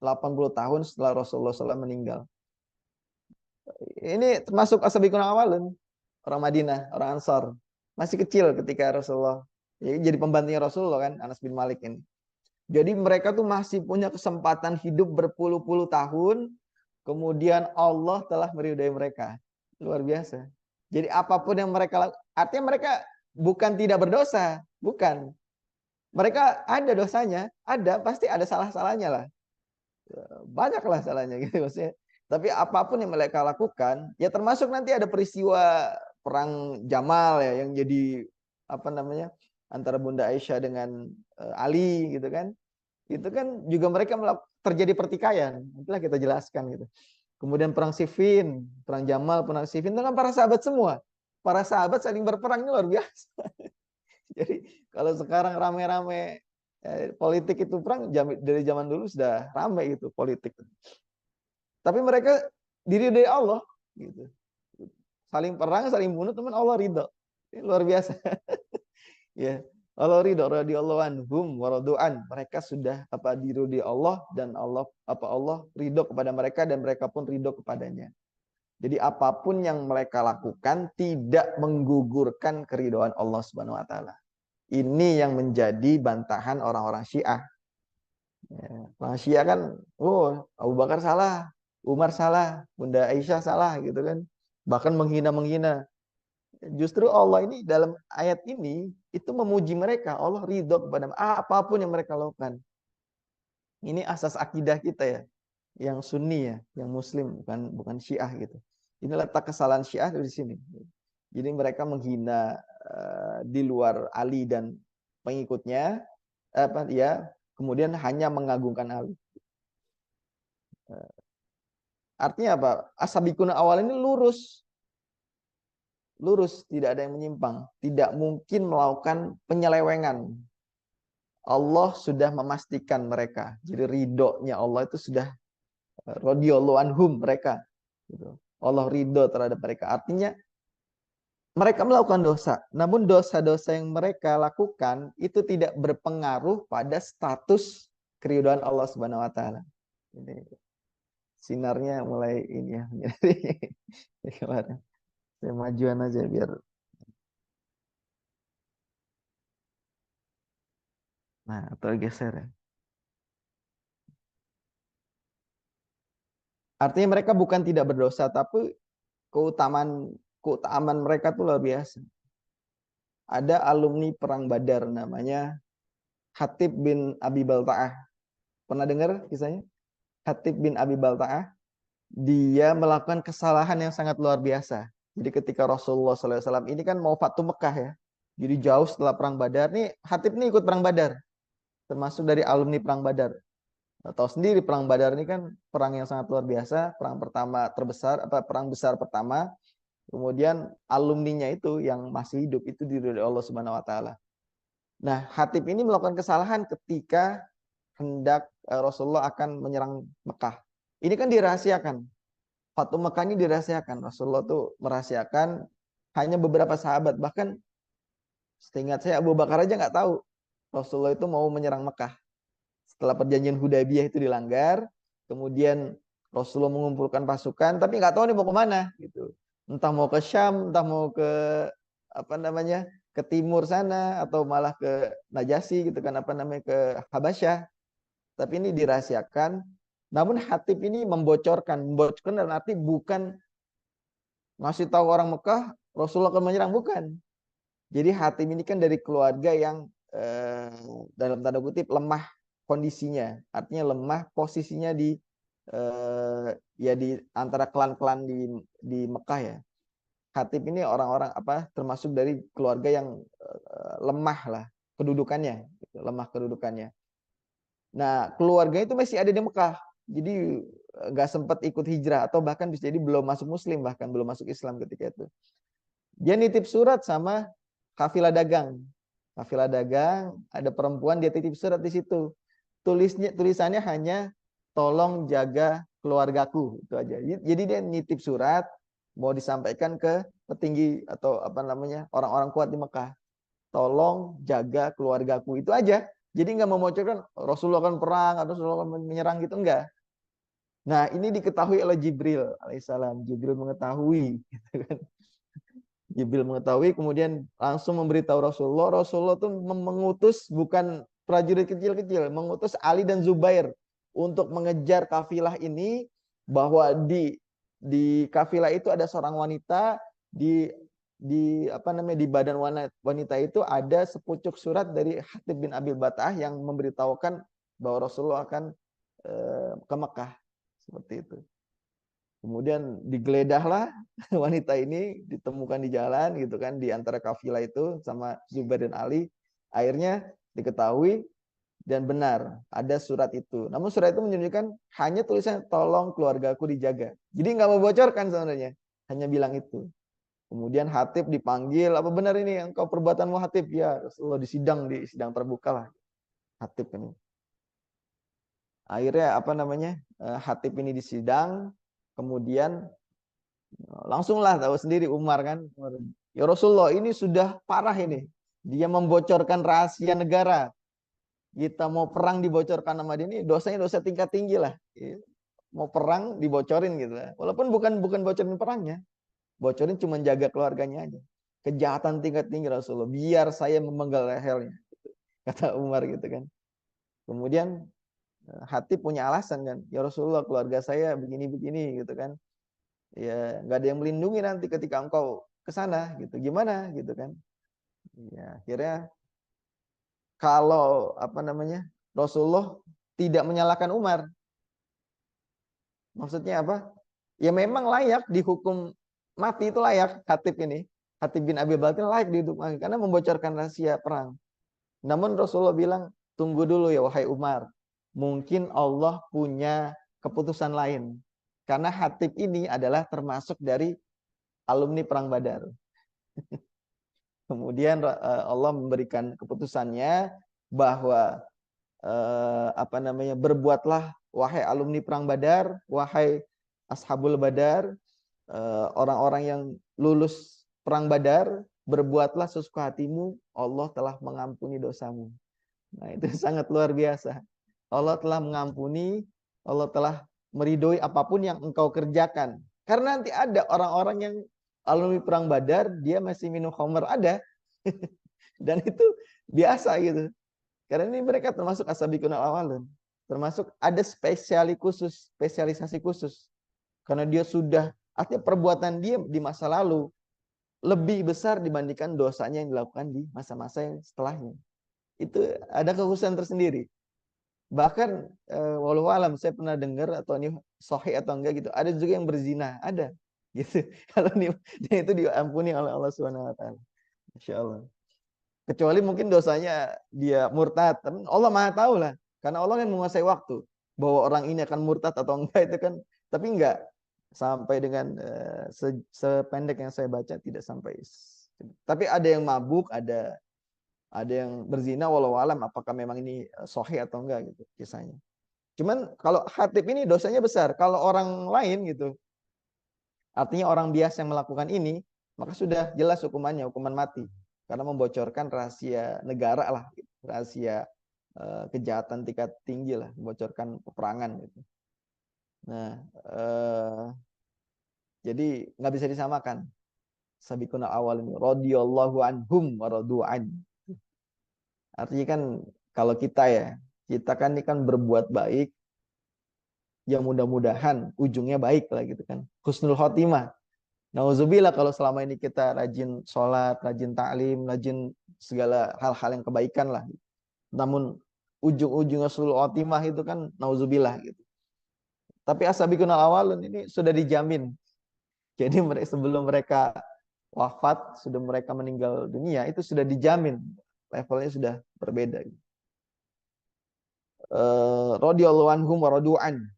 80 tahun setelah Rasulullah SAW meninggal. Ini termasuk as-sabiqunal awalun, orang Madinah, orang Ansar. Masih kecil ketika Rasulullah jadi pembantunya Rasulullah kan, Anas bin Malik ini. Jadi mereka tuh masih punya kesempatan hidup berpuluh-puluh tahun. Kemudian Allah telah meridhai mereka. Luar biasa. Jadi apapun yang mereka lakukan, artinya mereka bukan tidak berdosa. Bukan. Mereka ada dosanya. Ada, pasti ada salah-salahnya lah. Banyaklah salahnya gitu maksudnya. Tapi apapun yang mereka lakukan, ya termasuk nanti ada peristiwa perang Jamal ya, yang jadi apa namanya, antara Bunda Aisyah dengan Ali gitu kan. Itu kan juga mereka terjadi pertikaian. Itulah kita jelaskan gitu. Kemudian perang Siffin, perang Jamal, perang Siffin itu kan para sahabat semua. Para sahabat saling berperang luar biasa. Jadi kalau sekarang rame-rame politik itu perang dari zaman dulu sudah rame gitu politik. Tapi mereka diridhoi Allah gitu. Saling perang, saling bunuh, teman Allah ridho. Ini luar biasa. Ya, Allah ridho, radhiyallahu anhum wa radu'an. Mereka sudah diridhoi Allah, dan Allah ridho kepada mereka dan mereka pun ridho kepadanya. Jadi apapun yang mereka lakukan tidak menggugurkan keridhaan Allah Subhanahu wa taala. Ini yang menjadi bantahan orang-orang Syiah. Ya, orang Syiah kan, oh Abu Bakar salah, Umar salah, Bunda Aisyah salah gitu kan. Bahkan menghina-menghina. Justru Allah ini dalam ayat ini itu memuji mereka. Allah ridho kepada apapun yang mereka lakukan. Ini asas akidah kita ya, yang Sunni ya, yang Muslim, bukan Syiah gitu. Ini letak kesalahan Syiah di sini. Jadi mereka menghina di luar Ali dan pengikutnya, kemudian hanya mengagungkan Ali. Artinya apa? As-sabiqun awal ini lurus, tidak ada yang menyimpang, tidak mungkin melakukan penyelewengan. Allah sudah memastikan mereka. Jadi ridhonya Allah itu sudah radhiyallahu anhum mereka. Gitu. Allah ridho terhadap mereka. Artinya mereka melakukan dosa. Namun dosa-dosa yang mereka lakukan itu tidak berpengaruh pada status keridhaan Allah Subhanahu wa taala. Ini sinarnya mulai ini ya. Jadi saya majuan aja biar. Nah, atau geser ya. Artinya mereka bukan tidak berdosa, tapi keutamaan mereka tuh luar biasa. Ada alumni perang Badar namanya Hatib bin Abi Balta'ah. Pernah dengar kisahnya? Hatib bin Abi Balta'ah. Dia melakukan kesalahan yang sangat luar biasa. Jadi ketika Rasulullah SAW ini kan mau Fatu Mekah ya. Jadi jauh setelah perang Badar. Nih Hatib nih ikut perang Badar. Termasuk dari alumni perang Badar. Tahu sendiri perang Badar ini kan perang yang sangat luar biasa. Perang pertama terbesar, perang besar pertama. Kemudian alumninya itu yang masih hidup itu diridhoi Allah Subhanahu wa taala. Nah, Hatib ini melakukan kesalahan ketika hendak Rasulullah akan menyerang Mekah. Ini kan dirahasiakan. Fatu Mekah ini dirahasiakan. Rasulullah tuh merahasiakan, hanya beberapa sahabat. Bahkan seingat saya Abu Bakar aja nggak tahu Rasulullah itu mau menyerang Mekah. Setelah perjanjian Hudaybiyah itu dilanggar, kemudian Rasulullah mengumpulkan pasukan, tapi nggak tahu nih mau kemana gitu. Entah mau ke Syam, entah mau ke ke timur sana, atau malah ke Najasyi gitu kan, ke Habasyah. Tapi ini dirahasiakan. Namun Hatib ini membocorkan dalam arti bukan ngasih tahu orang Mekah Rasulullah akan menyerang, bukan. Jadi Hatib ini kan dari keluarga yang dalam tanda kutip lemah kondisinya, artinya lemah posisinya di di antara klan-klan di Mekah ya. Hatib ini orang-orang termasuk dari keluarga yang lemah lah kedudukannya, lemah kedudukannya. Nah, keluarga itu masih ada di Mekah. Jadi nggak sempat ikut hijrah, atau bahkan bisa jadi belum masuk Muslim, bahkan belum masuk Islam ketika itu. Dia nitip surat sama kafilah dagang. Kafilah dagang, ada perempuan, dia titip surat di situ. Tulisannya hanya tolong jaga keluargaku, itu aja. Jadi dia nitip surat mau disampaikan ke petinggi atau orang-orang kuat di Mekah. Tolong jaga keluargaku, itu aja. Jadi nggak membocorkan Rasulullah akan perang atau Rasulullah akan menyerang gitu, enggak. Nah, ini diketahui oleh Jibril alaihissalam. Jibril mengetahui, gitu kan. Jibril mengetahui, kemudian langsung memberitahu Rasulullah. Rasulullah tuh mengutus bukan prajurit kecil-kecil, mengutus Ali dan Zubair untuk mengejar kafilah ini, bahwa di kafilah itu ada seorang wanita, di badan wanita itu ada sepucuk surat dari Hatib bin Abi Balta'ah yang memberitahukan bahwa Rasulullah akan ke Mekah, seperti itu. Kemudian digeledahlah wanita ini, ditemukan di jalan gitu kan, di antara kafilah itu sama Zubair dan Ali. Akhirnya diketahui dan benar ada surat itu. Namun surat itu menunjukkan hanya tulisan tolong keluargaku dijaga. Jadi nggak membocorkan sebenarnya, hanya bilang itu. Kemudian Hatib dipanggil, apa benar ini engkau perbuatanmu Hatib? Ya, Rasulullah di sidang terbuka lah Hatib ini. Akhirnya Hatib ini disidang, kemudian langsunglah tahu sendiri Umar kan, ya Rasulullah ini sudah parah ini. Dia membocorkan rahasia negara. Kita mau perang dibocorkan sama dia, ini dosanya dosa tingkat tinggi lah. Mau perang dibocorin gitu lah. Walaupun bukan bocorin perangnya, bocorin cuma jaga keluarganya aja. Kejahatan tingkat tinggi Rasulullah. Biar saya memenggal lehernya, kata Umar gitu kan. Kemudian Hatib punya alasan kan, ya Rasulullah keluarga saya begini-begini gitu kan. Ya nggak ada yang melindungi nanti ketika engkau ke sana gitu. Gimana gitu kan. Ya akhirnya kalau apa namanya Rasulullah tidak menyalahkan Umar. Maksudnya apa? Ya memang layak dihukum mati, itu layak Hatib ini. Hatib bin Abi Balta'i layak dihukum mati karena membocorkan rahasia perang. Namun Rasulullah bilang, tunggu dulu ya wahai Umar. Mungkin Allah punya keputusan lain. Karena Hatib ini adalah termasuk dari alumni perang Badar. Kemudian Allah memberikan keputusannya bahwa apa namanya, berbuatlah wahai alumni perang Badar, wahai ashabul Badar, orang-orang yang lulus perang Badar, berbuatlah sesuka hatimu, Allah telah mengampuni dosamu. Nah, itu sangat luar biasa. Allah telah mengampuni, Allah telah meridhoi apapun yang engkau kerjakan. Karena nanti ada orang-orang yang alumni perang Badar, dia masih minum khamr, ada. Dan itu biasa gitu. Karena ini mereka termasuk as-sabiqun al-awwalun. Termasuk ada spesialisasi khusus. Karena dia sudah, artinya perbuatan dia di masa lalu lebih besar dibandingkan dosanya yang dilakukan di masa-masa yang setelahnya. Itu ada kekhususan tersendiri. Bahkan walau alam saya pernah dengar, atau ini sahih atau enggak gitu, ada juga yang berzina, ada gitu. Kalau ini itu diampuni oleh Allah Subhanahu wa taala. Insyaallah. Kecuali mungkin dosanya dia murtad. Allah Maha tahu lah. Karena Allah kan menguasai waktu. Bahwa orang ini akan murtad atau enggak itu kan. Tapi enggak. Sampai dengan sependek yang saya baca tidak sampai. Tapi ada yang mabuk, ada yang berzina, walau alam apakah memang ini sahih atau enggak gitu kisahnya. Cuman kalau Hatib ini dosanya besar. Kalau orang lain gitu, artinya orang biasa yang melakukan ini, maka sudah jelas hukumannya, hukuman mati. Karena membocorkan rahasia negara lah, rahasia kejahatan tingkat tinggi lah, membocorkan peperangan gitu. Nah, jadi nggak bisa disamakan. Sabiquna awal ini, radhiyallahu anhum wa radu'an. Artinya kan kalau kita kan ini kan berbuat baik, yang mudah-mudahan ujungnya baik lah gitu kan. Husnul khotimah. Nauzubillah kalau selama ini kita rajin sholat, rajin ta'lim, rajin segala hal-hal yang kebaikan lah. Namun ujung-ujungnya sul khotimah itu kan nauzubillah gitu. Tapi as-sabiqun al-awwalun ini sudah dijamin. Jadi sebelum mereka wafat, sudah mereka meninggal dunia, itu sudah dijamin. Levelnya sudah berbeda. Radhiyallahu anhum wa radu'an.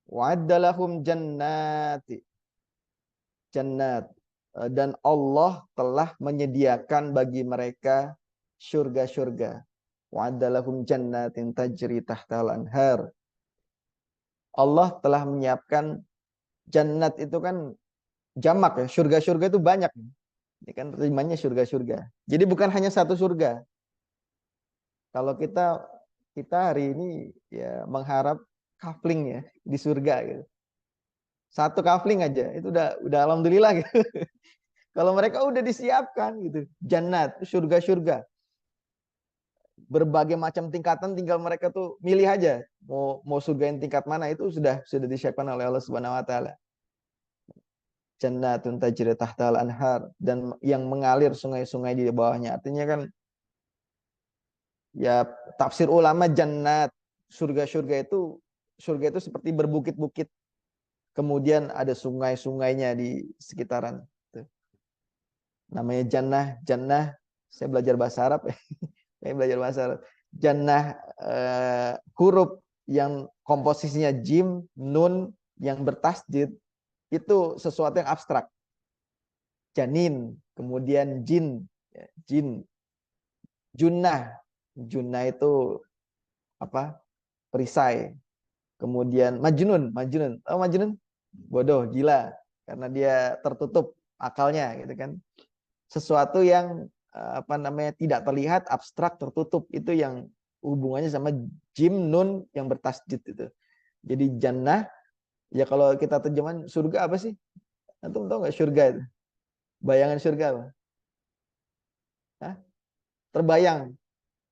Wa'addalahum jannati. Jannat. Dan Allah telah menyediakan bagi mereka surga-surga. Wa'addalahum jannatin tajri tahtal anhar. Allah telah menyiapkan jannat itu kan jamak ya. Surga-surga itu banyak. Ini kan terimanya surga-surga. Jadi bukan hanya satu surga. Kalau kita hari ini ya mengharap kafling ya di surga gitu. Satu kafling aja itu udah alhamdulillah gitu. Kalau mereka udah disiapkan gitu, jannat, surga-surga, berbagai macam tingkatan, tinggal mereka tuh milih aja mau surga yang tingkat mana, itu sudah disiapkan oleh Allah Subhanahu Wa Taala. Jannatun tajri tahtal anhar, dan yang mengalir sungai-sungai di bawahnya. Artinya kan ya tafsir ulama jannat, surga itu seperti berbukit-bukit, kemudian ada sungai-sungainya di sekitaran. Namanya jannah. Saya belajar bahasa Arab ya. Saya belajar bahasa Arab. Jannah huruf yang komposisinya jim, nun yang bertasdid itu sesuatu yang abstrak. Janin, kemudian jin, jin. Junnah itu apa? Perisai. Kemudian majnun. Tahu majnun? Bodoh, gila, karena dia tertutup akalnya gitu kan. sesuatu yang apa namanya tidak terlihat, abstrak, tertutup. Itu yang hubungannya sama jim nun yang bertasjid itu. Jadi jannah, ya kalau kita terjemahan surga apa sih? Antum tahu nggak surga itu? Bayangan surga apa? Hah? Terbayang.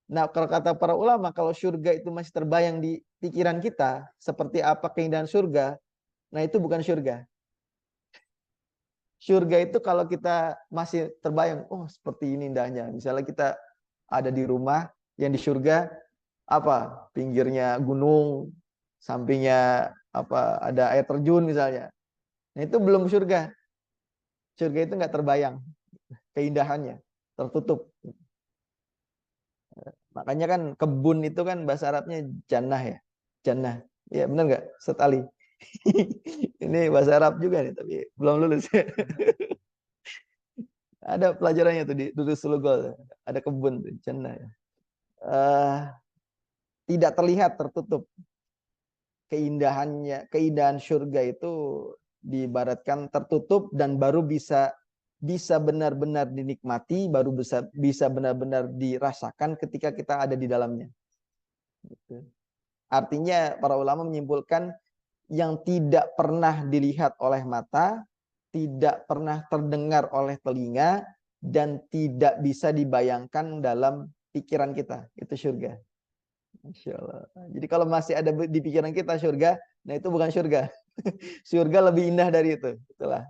Nah, kalau kata para ulama, kalau surga itu masih terbayang di pikiran kita, seperti apa keindahan surga, nah itu bukan surga. Surga itu kalau kita masih terbayang, oh seperti ini indahnya. Misalnya kita ada di rumah yang di surga, apa? Pinggirnya gunung, sampingnya apa? Ada air terjun misalnya. Nah itu belum surga. Surga itu nggak terbayang keindahannya, tertutup. Makanya kan kebun itu kan bahasa Arabnya jannah ya. Jannah. Ya benar nggak? Setali. Ini bahasa Arab juga nih, tapi belum lulus. Ada pelajarannya tuh di Durus Sulugol. Ada kebun tuh, jannah ya. Eh, tidak terlihat, tertutup. Keindahan surga itu diibaratkan tertutup dan baru bisa benar-benar dinikmati, baru bisa benar-benar dirasakan ketika kita ada di dalamnya. Gitu. Artinya para ulama menyimpulkan yang tidak pernah dilihat oleh mata, tidak pernah terdengar oleh telinga, dan tidak bisa dibayangkan dalam pikiran kita. Itu surga. Masya Allah. Jadi kalau masih ada di pikiran kita surga, nah itu bukan surga. Surga lebih indah dari itu. Itulah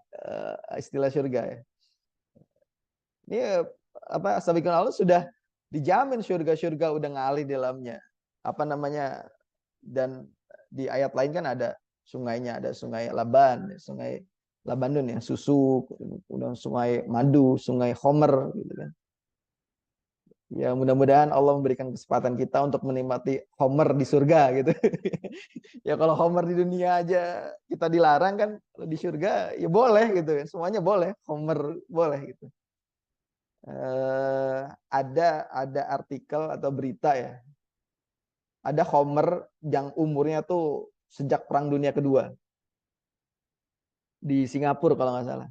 istilah surga ya. Ini apa sabiqun Allah sudah dijamin surga-surga udah ngalih di dalamnya. Apa namanya? Dan di ayat lain kan ada sungainya, ada sungai Laban, sungai Labanun ya, susu, kemudian sungai madu, sungai Homer gitu kan. Ya mudah-mudahan Allah memberikan kesempatan kita untuk menikmati Homer di surga gitu. Ya kalau Homer di dunia aja kita dilarang kan, kalau di surga ya boleh gitu ya. Semuanya boleh, Homer boleh gitu. Ada artikel atau berita ya. Ada Homer yang umurnya tuh sejak Perang Dunia Kedua di Singapura kalau nggak salah.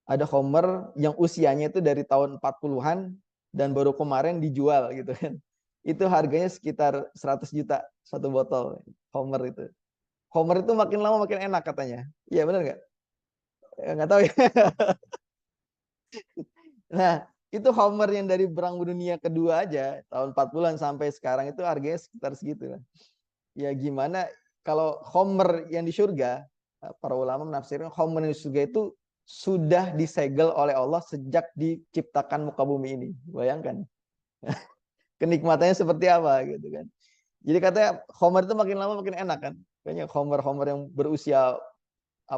Ada Homer yang usianya itu dari tahun 40-an dan baru kemarin dijual gitu kan. Itu harganya sekitar 100 juta satu botol Homer itu. Homer itu makin lama makin enak katanya. Iya benar nggak? Nggak tahu ya. Nah, itu Homer yang dari Perang Dunia Kedua aja tahun 40-an sampai sekarang itu harganya sekitar segitu lah. Ya gimana kalau Homer yang di surga, para ulama menafsirkan Homer yang di surga itu sudah disegel oleh Allah sejak diciptakan muka bumi ini. Bayangkan. Kenikmatannya seperti apa gitu kan. Jadi katanya Homer itu makin lama makin enak kan. Kayaknya Homer yang berusia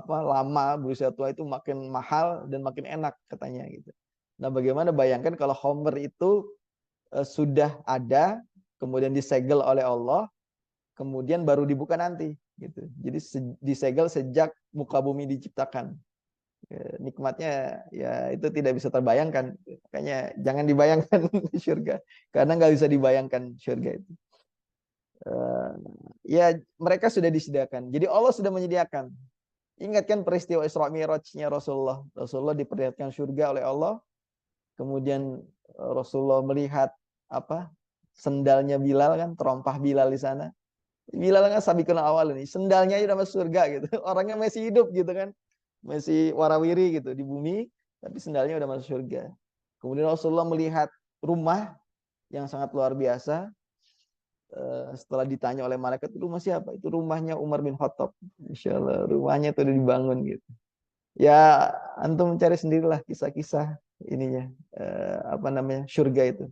lama, berusia tua itu makin mahal dan makin enak katanya gitu. Nah, bagaimana bayangkan kalau Homer itu sudah ada, kemudian disegel oleh Allah, kemudian baru dibuka nanti gitu. Jadi disegel sejak muka bumi diciptakan. Nikmatnya ya itu tidak bisa terbayangkan. Makanya jangan dibayangkan surga karena nggak bisa dibayangkan surga itu. Ya mereka sudah disediakan. Jadi Allah sudah menyediakan. Ingatkan peristiwa Isra Mi'rajnya Rasulullah. Rasulullah diperlihatkan surga oleh Allah. Kemudian Rasulullah melihat apa? Sendalnya Bilal kan, terompah Bilal di sana. Bilal kan sabiqun awal ini, sendalnya udah masuk surga gitu. Orangnya masih hidup gitu kan. Masih warawiri gitu di bumi, tapi sendalnya udah masuk surga. Kemudian Rasulullah melihat rumah yang sangat luar biasa. Setelah ditanya oleh malaikat, itu rumah siapa? Itu rumahnya Umar bin Khattab. Insya Allah, rumahnya itu udah dibangun gitu. Ya, antum mencari sendirilah kisah-kisah ininya, apa namanya, surga itu.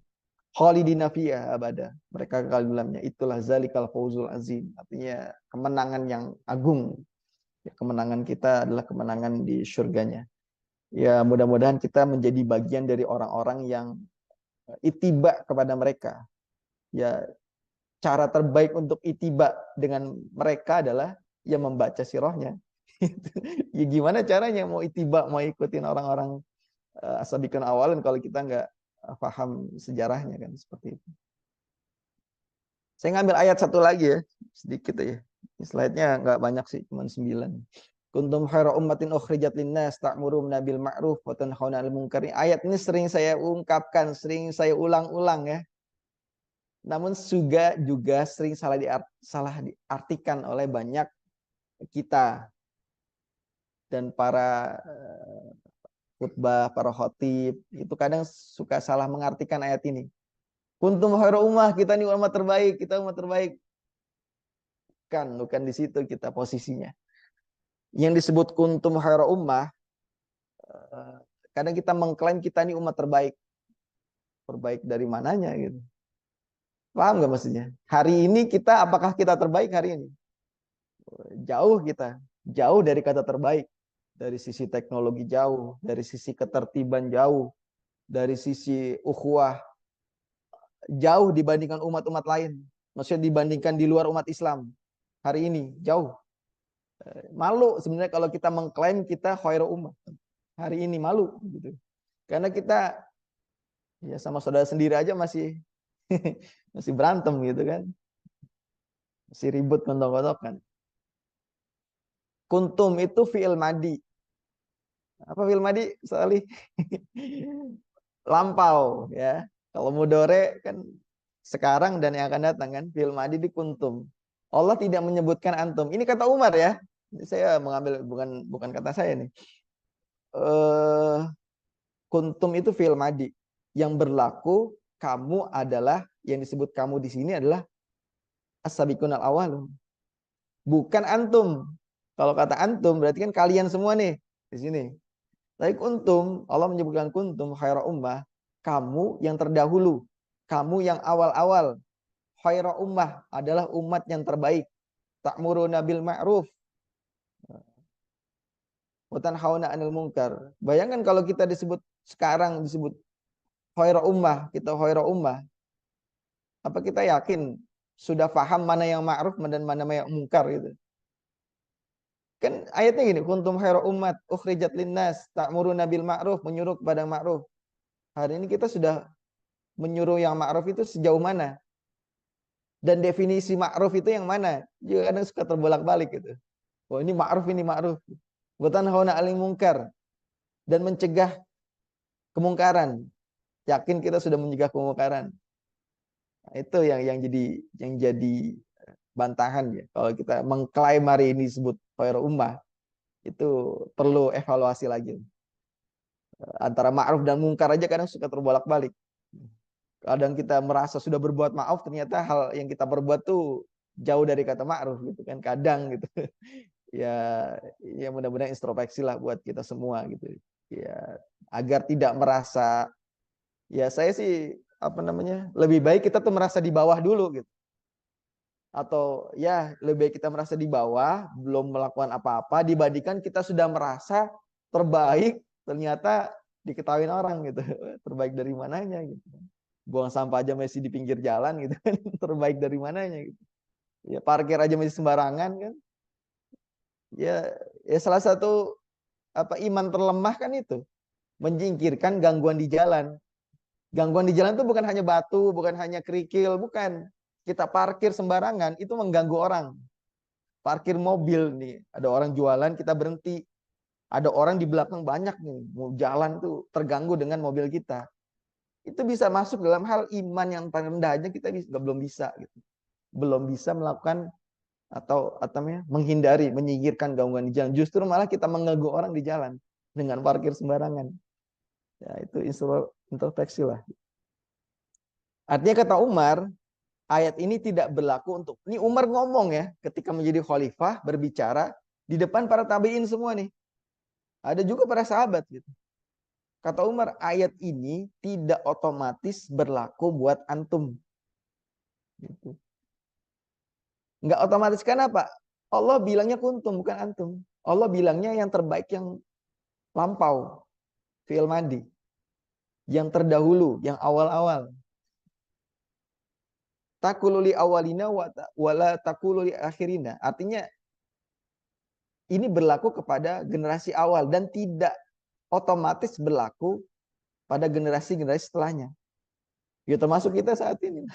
Khalidina fiha abada. Mereka kekal di dalamnya. Itulah zalikal fawzul azim. Artinya kemenangan yang agung. Ya, kemenangan kita adalah kemenangan di surganya. Ya, mudah-mudahan kita menjadi bagian dari orang-orang yang itiba kepada mereka. Ya, cara terbaik untuk itiba dengan mereka adalah ya membaca sirahnya. Ya gimana caranya mau itiba, mau ikutin orang-orang asabiqun awalin kalau kita nggak paham sejarahnya kan seperti itu. Saya ngambil ayat satu lagi ya, sedikit ya. Slide-nya nggak banyak sih, cuma 9. Kuntum khaira ummatin ukhrijat linnas ta'muruna bil ma'ruf wa tanhauna 'anil munkar. Ayat ini sering saya ungkapkan, sering saya ulang-ulang ya. Namun juga sering salah diartikan oleh banyak kita dan para khutbah, para khatib itu kadang suka salah mengartikan ayat ini. Kuntum khaira ummah, kita ini umat terbaik, kita umat terbaik. Bukan di situ kita posisinya. Yang disebut kuntum khaira ummah, kadang kita mengklaim kita ini umat terbaik. Terbaik dari mananya gitu. Paham nggak maksudnya? Hari ini kita, apakah kita terbaik hari ini? Jauh kita, jauh dari kata terbaik. Dari sisi teknologi jauh, dari sisi ketertiban jauh, dari sisi ukhuwah jauh dibandingkan umat-umat lain. Maksudnya dibandingkan di luar umat Islam. Hari ini jauh. Malu sebenarnya kalau kita mengklaim kita khairu ummah. Hari ini malu gitu. Karena kita ya sama saudara sendiri aja masih masih berantem gitu kan. Masih ribut gontok-gontokan. Kuntum itu fi'il madi. Apa fi'il madi? Salih. Lampau ya. Kalau mudore kan sekarang dan yang akan datang kan, fi'il madi di kuntum. Allah tidak menyebutkan antum. Ini kata Umar ya. Saya mengambil bukan kata saya nih. Kuntum itu fi'il madi. Yang berlaku kamu adalah, yang disebut kamu di sini adalah as-sabiqun al-awwalun. Bukan antum. Kalau kata antum berarti kan kalian semua nih di sini. Tapi kuntum, Allah menyebutkan kuntum khaira ummah, kamu yang terdahulu, kamu yang awal-awal. Khaira ummah adalah umat yang terbaik. Ta'muruna bil ma'ruf wa tanhauna 'anil munkar. Bayangkan kalau kita disebut sekarang disebut khaira ummah, kita khaira ummah. Apa kita yakin sudah paham mana yang ma'ruf dan mana yang munkar gitu? Kan ayatnya gini, kuntum khaira ummat ukhrijat linnas ta'muruna bil ma'ruf, menyuruh kepada ma'ruf. Hari ini kita sudah menyuruh yang ma'ruf itu sejauh mana? Dan definisi ma'ruf itu yang mana? Juga kadang suka terbolak-balik gitu. Oh ini ma'ruf, ini ma'ruf. Wa tanhauna 'anil munkar, dan mencegah kemungkaran. Yakin kita sudah mencegah kemungkaran. Nah, itu yang jadi bantahan ya. Kalau kita mengklaim hari ini disebut khairul ummah, itu perlu evaluasi lagi. Antara ma'ruf dan mungkar aja kadang suka terbolak-balik. Kadang kita merasa sudah berbuat maaf, ternyata hal yang kita perbuat tuh jauh dari kata ma'ruf gitu kan. Kadang gitu. Ya mudah-mudahan introspeksi lah buat kita semua gitu. Ya agar tidak merasa, ya saya sih lebih baik kita tuh merasa di bawah dulu gitu. Atau ya lebih baik kita merasa di bawah, belum melakukan apa-apa, dibandingkan kita sudah merasa terbaik, ternyata diketahui orang gitu. Terbaik dari mananya gitu. Buang sampah aja masih di pinggir jalan gitu kan. Terbaik dari mananya gitu. Ya parkir aja masih sembarangan kan. Ya salah satu iman terlemah kan itu, menyingkirkan gangguan di jalan. Gangguan di jalan itu bukan hanya batu, bukan hanya kerikil, bukan. Kita parkir sembarangan itu mengganggu orang. Parkir mobil nih, ada orang jualan kita berhenti. Ada orang di belakang banyak nih, mau jalan tuh terganggu dengan mobil kita. Itu bisa masuk dalam hal iman yang paling rendahnya kita belum bisa gitu. Belum bisa melakukan atau menghindari, menyingkirkan gangguan di jalan. Justru malah kita mengganggu orang di jalan dengan parkir sembarangan. Ya itu introspeksi lah. Artinya kata Umar, ayat ini tidak berlaku untuk, ini Umar ngomong ya, ketika menjadi khalifah berbicara di depan para tabi'in semua nih. Ada juga para sahabat gitu. Kata Umar, ayat ini tidak otomatis berlaku buat antum. Gitu. Enggak otomatis, kenapa? Allah bilangnya kuntum bukan antum. Allah bilangnya yang terbaik, yang lampau, fi'il madi, yang terdahulu, yang awal-awal. Takululi awalina wala takululi akhirina. Artinya ini berlaku kepada generasi awal dan tidak otomatis berlaku pada generasi-generasi setelahnya. Ya termasuk kita saat ini.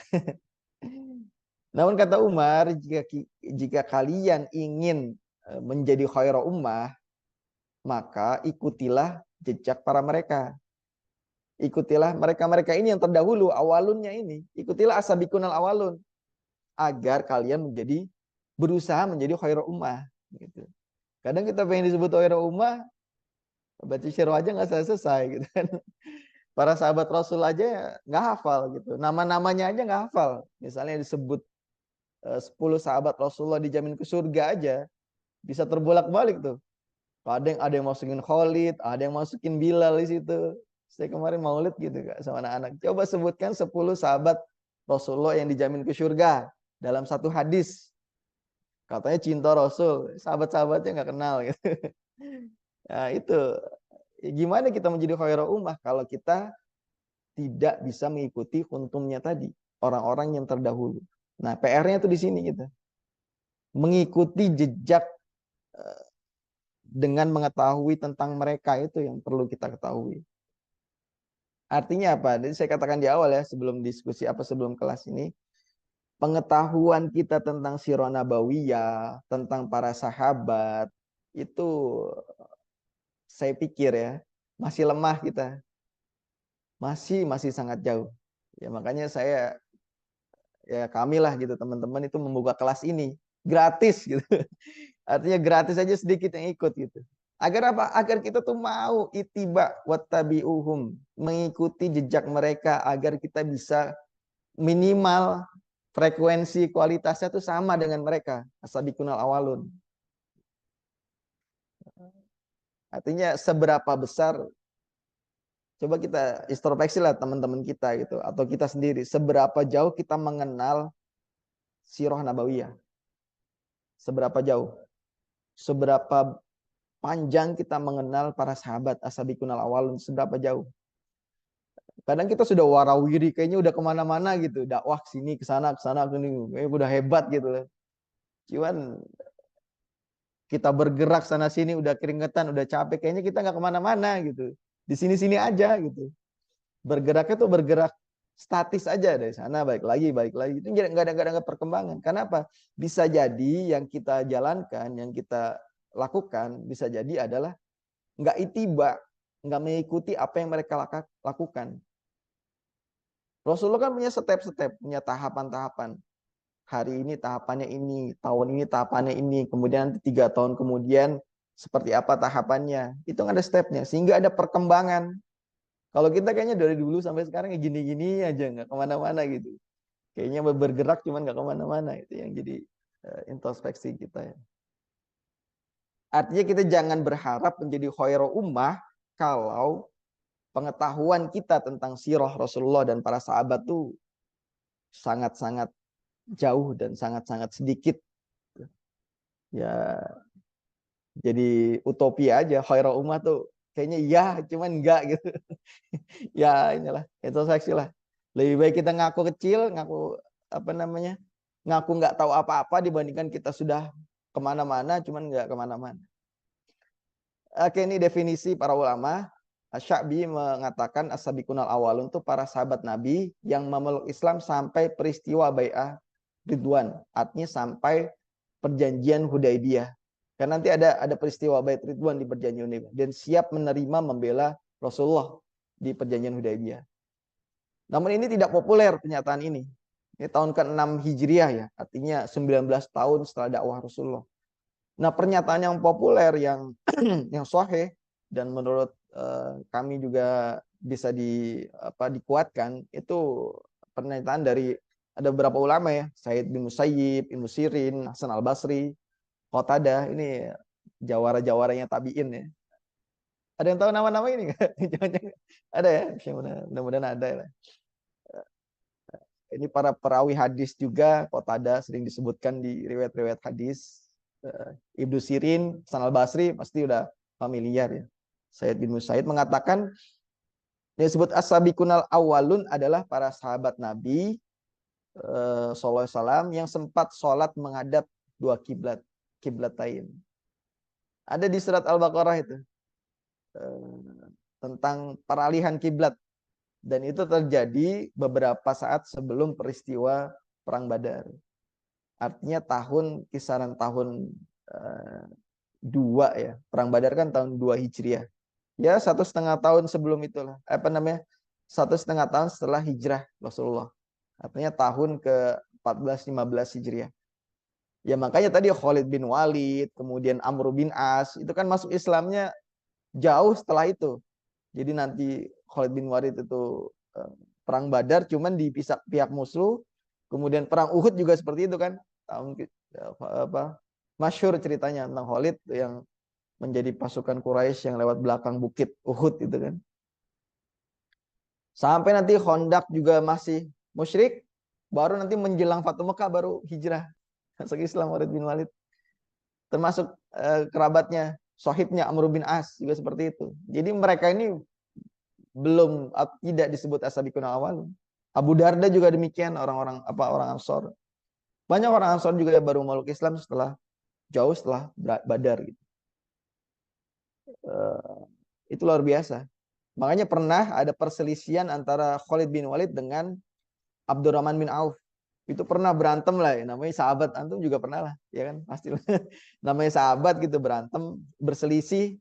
Namun kata Umar, jika kalian ingin menjadi khairu ummah, maka ikutilah jejak para mereka. Ikutilah mereka-mereka ini yang terdahulu, awalunnya ini. Ikutilah asabikunal awalun. Agar kalian berusaha menjadi khairu ummah. Gitu. Kadang kita pengen disebut khairu ummah, baca syirah aja nggak selesai gitu kan. Para sahabat Rasul aja nggak hafal gitu. Nama-namanya aja nggak hafal. Misalnya disebut 10 sahabat Rasulullah dijamin ke surga aja, bisa terbolak-balik tuh. Ada yang masukin Khalid, ada yang masukin Bilal di situ. Saya kemarin maulid gitu Kak sama anak-anak. Coba sebutkan 10 sahabat Rasulullah yang dijamin ke surga dalam satu hadis. Katanya cinta Rasul, sahabat-sahabatnya nggak kenal gitu. Nah, itu gimana kita menjadi khairul ummah kalau kita tidak bisa mengikuti kuntumnya tadi, orang-orang yang terdahulu. Nah, PR-nya tuh di sini gitu. Mengikuti jejak dengan mengetahui tentang mereka itu yang perlu kita ketahui. Artinya apa? Jadi saya katakan di awal ya, sebelum diskusi sebelum kelas ini, pengetahuan kita tentang sirah nabawiyah, tentang para sahabat, itu saya pikir ya, masih lemah kita. Masih sangat jauh. Ya makanya kami lah gitu teman-teman itu membuka kelas ini gratis gitu. Artinya gratis aja sedikit yang ikut gitu. Agar apa? Agar kita tuh mau itiba wattabi'uhum, mengikuti jejak mereka agar kita bisa minimal frekuensi kualitasnya tuh sama dengan mereka, asabikunal awalun. Artinya seberapa besar, coba kita introspeksi lah teman-teman kita gitu atau kita sendiri, seberapa jauh kita mengenal sirah nabawiyah. Seberapa jauh? Seberapa panjang kita mengenal para sahabat asabikunal awalun, seberapa jauh? Kadang kita sudah warawiri, kayaknya udah kemana-mana gitu, dakwah sini ke sana sini, udah hebat gitu. Cuman kita bergerak sana sini, udah keringetan, udah capek, kayaknya kita nggak kemana-mana gitu. Di sini-sini aja gitu. Bergeraknya tuh bergerak statis aja dari sana balik lagi itu nggak ada perkembangan. Karena apa? Bisa jadi yang kita jalankan, yang kita lakukan bisa jadi adalah nggak itiba, nggak mengikuti apa yang mereka lakukan. Rasulullah kan punya step-step, punya tahapan-tahapan. Hari ini tahapannya ini, tahun ini tahapannya ini, kemudian nanti 3 tahun kemudian seperti apa tahapannya. Itu ada stepnya, sehingga ada perkembangan. Kalau kita kayaknya dari dulu sampai sekarang gini-gini aja, nggak kemana-mana gitu. Kayaknya bergerak cuman nggak kemana-mana. Itu yang jadi introspeksi kita ya. Artinya kita jangan berharap menjadi khairu ummah kalau pengetahuan kita tentang sirah Rasulullah dan para sahabat tuh sangat-sangat jauh dan sangat-sangat sedikit. Ya jadi utopia aja, khairu ummah tuh kayaknya iya cuman enggak gitu. Ya inilah introspeksi lah. Lebih baik kita ngaku kecil, ngaku ngaku nggak tahu apa-apa dibandingkan kita sudah kemana-mana cuman nggak kemana-mana. Oke, ini definisi para ulama. Sya'bi mengatakan as-sabiqunal awalun itu para sahabat Nabi yang memeluk Islam sampai peristiwa Bai'ah Ridwan, artinya sampai perjanjian Hudaybiyah. Karena nanti ada peristiwa Bai'ah Ridwan di perjanjian Hudaybiyah dan siap menerima membela Rasulullah di perjanjian Hudaybiyah. Namun ini tidak populer pernyataan ini. Ini tahun ke-6 Hijriah ya, artinya 19 tahun setelah dakwah Rasulullah. Nah, pernyataan yang populer yang yang sahih dan menurut kami juga bisa dikuatkan itu pernyataan dari ada beberapa ulama ya, Said bin Musayyib, Ibnu Sirin, Hasan Al-Basri, Qatadah, ini jawara-jawaranya tabi'in ya. Ada yang tahu nama-nama ini nggak? Jangan-jangan ada ya? Mudah-mudahan ada ya. Ini para perawi hadis juga, Qatadah sering disebutkan di riwayat-riwayat hadis. Ibnu Sirin, Hasan Al-Basri pasti udah familiar ya. Said bin Musayyib mengatakan yang disebut as-sabiqunal awwalun adalah para sahabat Nabi sallallahu alaihi wasallam yang sempat sholat menghadap dua kiblatain. Ada di surat Al-Baqarah itu tentang peralihan kiblat dan itu terjadi beberapa saat sebelum peristiwa perang Badar. Artinya kisaran tahun 2 ya. Perang Badar kan tahun 2 Hijriah. Ya 1,5 tahun sebelum itulah. Apa namanya? 1,5 tahun setelah hijrah Rasulullah. Artinya tahun ke-14-15 Hijriah. Ya makanya tadi Khalid bin Walid, kemudian Amr bin As, itu kan masuk Islamnya jauh setelah itu. Jadi nanti Khalid bin Walid itu perang Badar cuman di pihak musuh. Kemudian perang Uhud juga seperti itu kan. Tahun apa? Masyhur ceritanya tentang Khalid yang menjadi pasukan Quraisy yang lewat belakang bukit Uhud itu kan. Sampai nanti Khandaq juga masih musyrik, baru nanti menjelang Fatu Mekah baru hijrah masuk Islam Khalid bin Walid. Termasuk kerabatnya, sohibnya Amr bin As juga seperti itu. Jadi mereka ini belum tidak disebut as-sabiqun awal. Abu Darda juga demikian, orang Ansor. Banyak orang Ansor juga yang baru masuk Islam jauh setelah Badar gitu. Itu luar biasa. Makanya pernah ada perselisihan antara Khalid bin Walid dengan Abdurrahman bin Auf. Itu pernah berantem lah ya, namanya sahabat. Antum juga pernah lah, ya kan? Pastilah. Namanya sahabat gitu berantem, berselisih.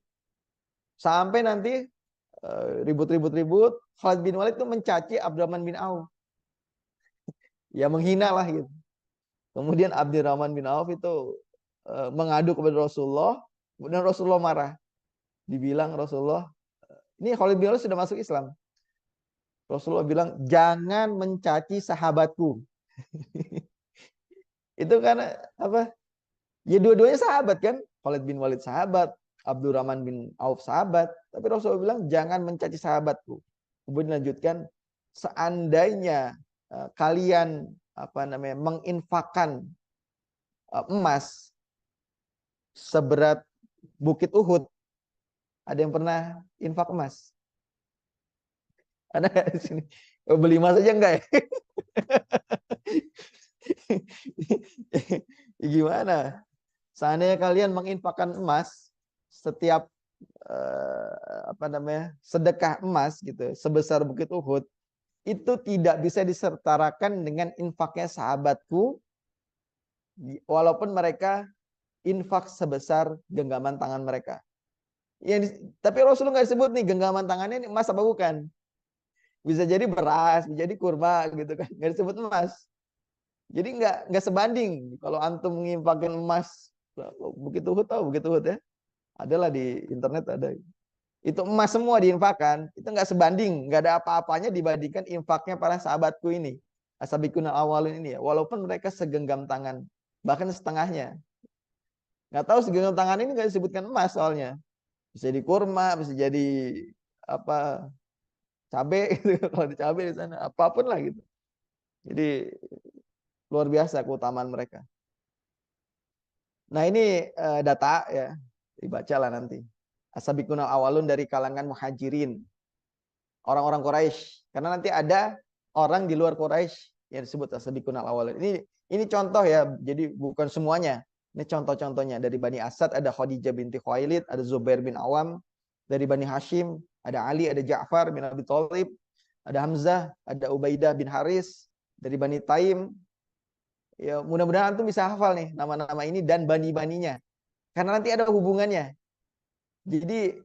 Sampai nanti ribut-ribut-ribut, Khalid bin Walid itu mencaci Abdurrahman bin Auf. Ya menghina lah gitu. Kemudian Abdurrahman bin Auf itu mengadu kepada Rasulullah. Kemudian Rasulullah marah. Dibilang Rasulullah, ini Khalid bin Walid sudah masuk Islam. Rasulullah bilang, jangan mencaci sahabatku. Itu karena apa? Ya dua-duanya sahabat kan. Khalid bin Walid sahabat, Abdurrahman bin Auf sahabat. Tapi Rasulullah bilang, jangan mencaci sahabatku. Kemudian lanjutkan, seandainya kalian menginfakkan emas seberat Bukit Uhud, ada yang pernah infak emas? Ada di sini. Beli emas aja enggak ya? Gimana? Seandainya kalian menginfakkan emas setiap sedekah emas gitu sebesar Bukit Uhud, itu tidak bisa disetarakan dengan infaknya sahabatku, walaupun mereka infak sebesar genggaman tangan mereka. Tapi Rasulullah nggak disebut nih genggaman tangannya ini emas apa bukan. Bisa jadi beras, bisa jadi kurma gitu kan, nggak disebut emas. Jadi nggak sebanding. Kalau antum menginfakkan emas, Bukit Uhud, tahu Bukit Uhud ya? Adalah di internet ada. Itu emas semua diinfakkan, itu nggak sebanding, nggak ada apa-apanya dibandingkan infaknya para sahabatku ini, as-sabiqun al-awwalun ini ya. Walaupun mereka segenggam tangan, bahkan setengahnya. Nggak tahu segenggam tangan ini nggak disebutkan emas soalnya. Bisa jadi kurma, bisa jadi apa cabai gitu. Kalau di cabai di sana apapun lah gitu. Jadi luar biasa keutamaan mereka. Nah ini data ya, dibacalah nanti. As-sabiqun al-awwalun dari kalangan muhajirin, orang-orang Quraisy. Karena nanti ada orang di luar Quraisy yang disebut as-sabiqun al-awwalun. Ini contoh ya, jadi bukan semuanya. Ini contoh-contohnya. Dari Bani Asad ada Khadijah binti Khuwailid, ada Zubair bin Awam. Dari Bani Hashim ada Ali, ada Ja'far bin Abi Thalib, ada Hamzah, ada Ubaidah bin Haris. Dari Bani Taim. Ya mudah-mudahan antum bisa hafal nih nama-nama ini dan bani-baninya. Karena nanti ada hubungannya. Jadi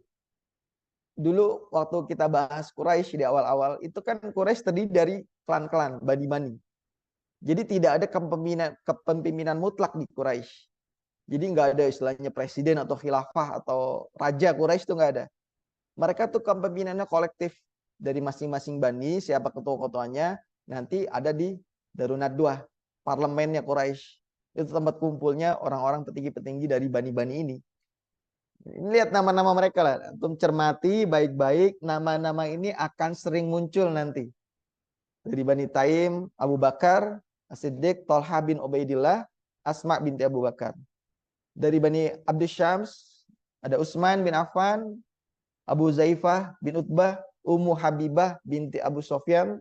dulu waktu kita bahas Quraisy di awal-awal, itu kan Quraisy terdiri dari klan-klan, bani-bani. Jadi tidak ada kepemimpinan mutlak di Quraisy. Jadi nggak ada istilahnya presiden atau khilafah atau raja Quraisy, itu nggak ada. Mereka tuh kepemimpinannya kolektif dari masing-masing bani, siapa ketua-ketuanya, nanti ada di Darun Nadwah, parlemennya Quraisy. Itu tempat kumpulnya orang-orang petinggi-petinggi dari bani-bani ini. Ini lihat nama-nama mereka lah. Antum cermati baik-baik, nama-nama ini akan sering muncul nanti. Dari Bani Taim, Abu Bakar, As-Siddiq, Tolha bin Ubaidillah, Asma binti Abu Bakar. Dari Bani Abdus Syams, ada Utsman bin Affan, Abu Zaifah bin Utbah, Ummu Habibah binti Abu Sofyan.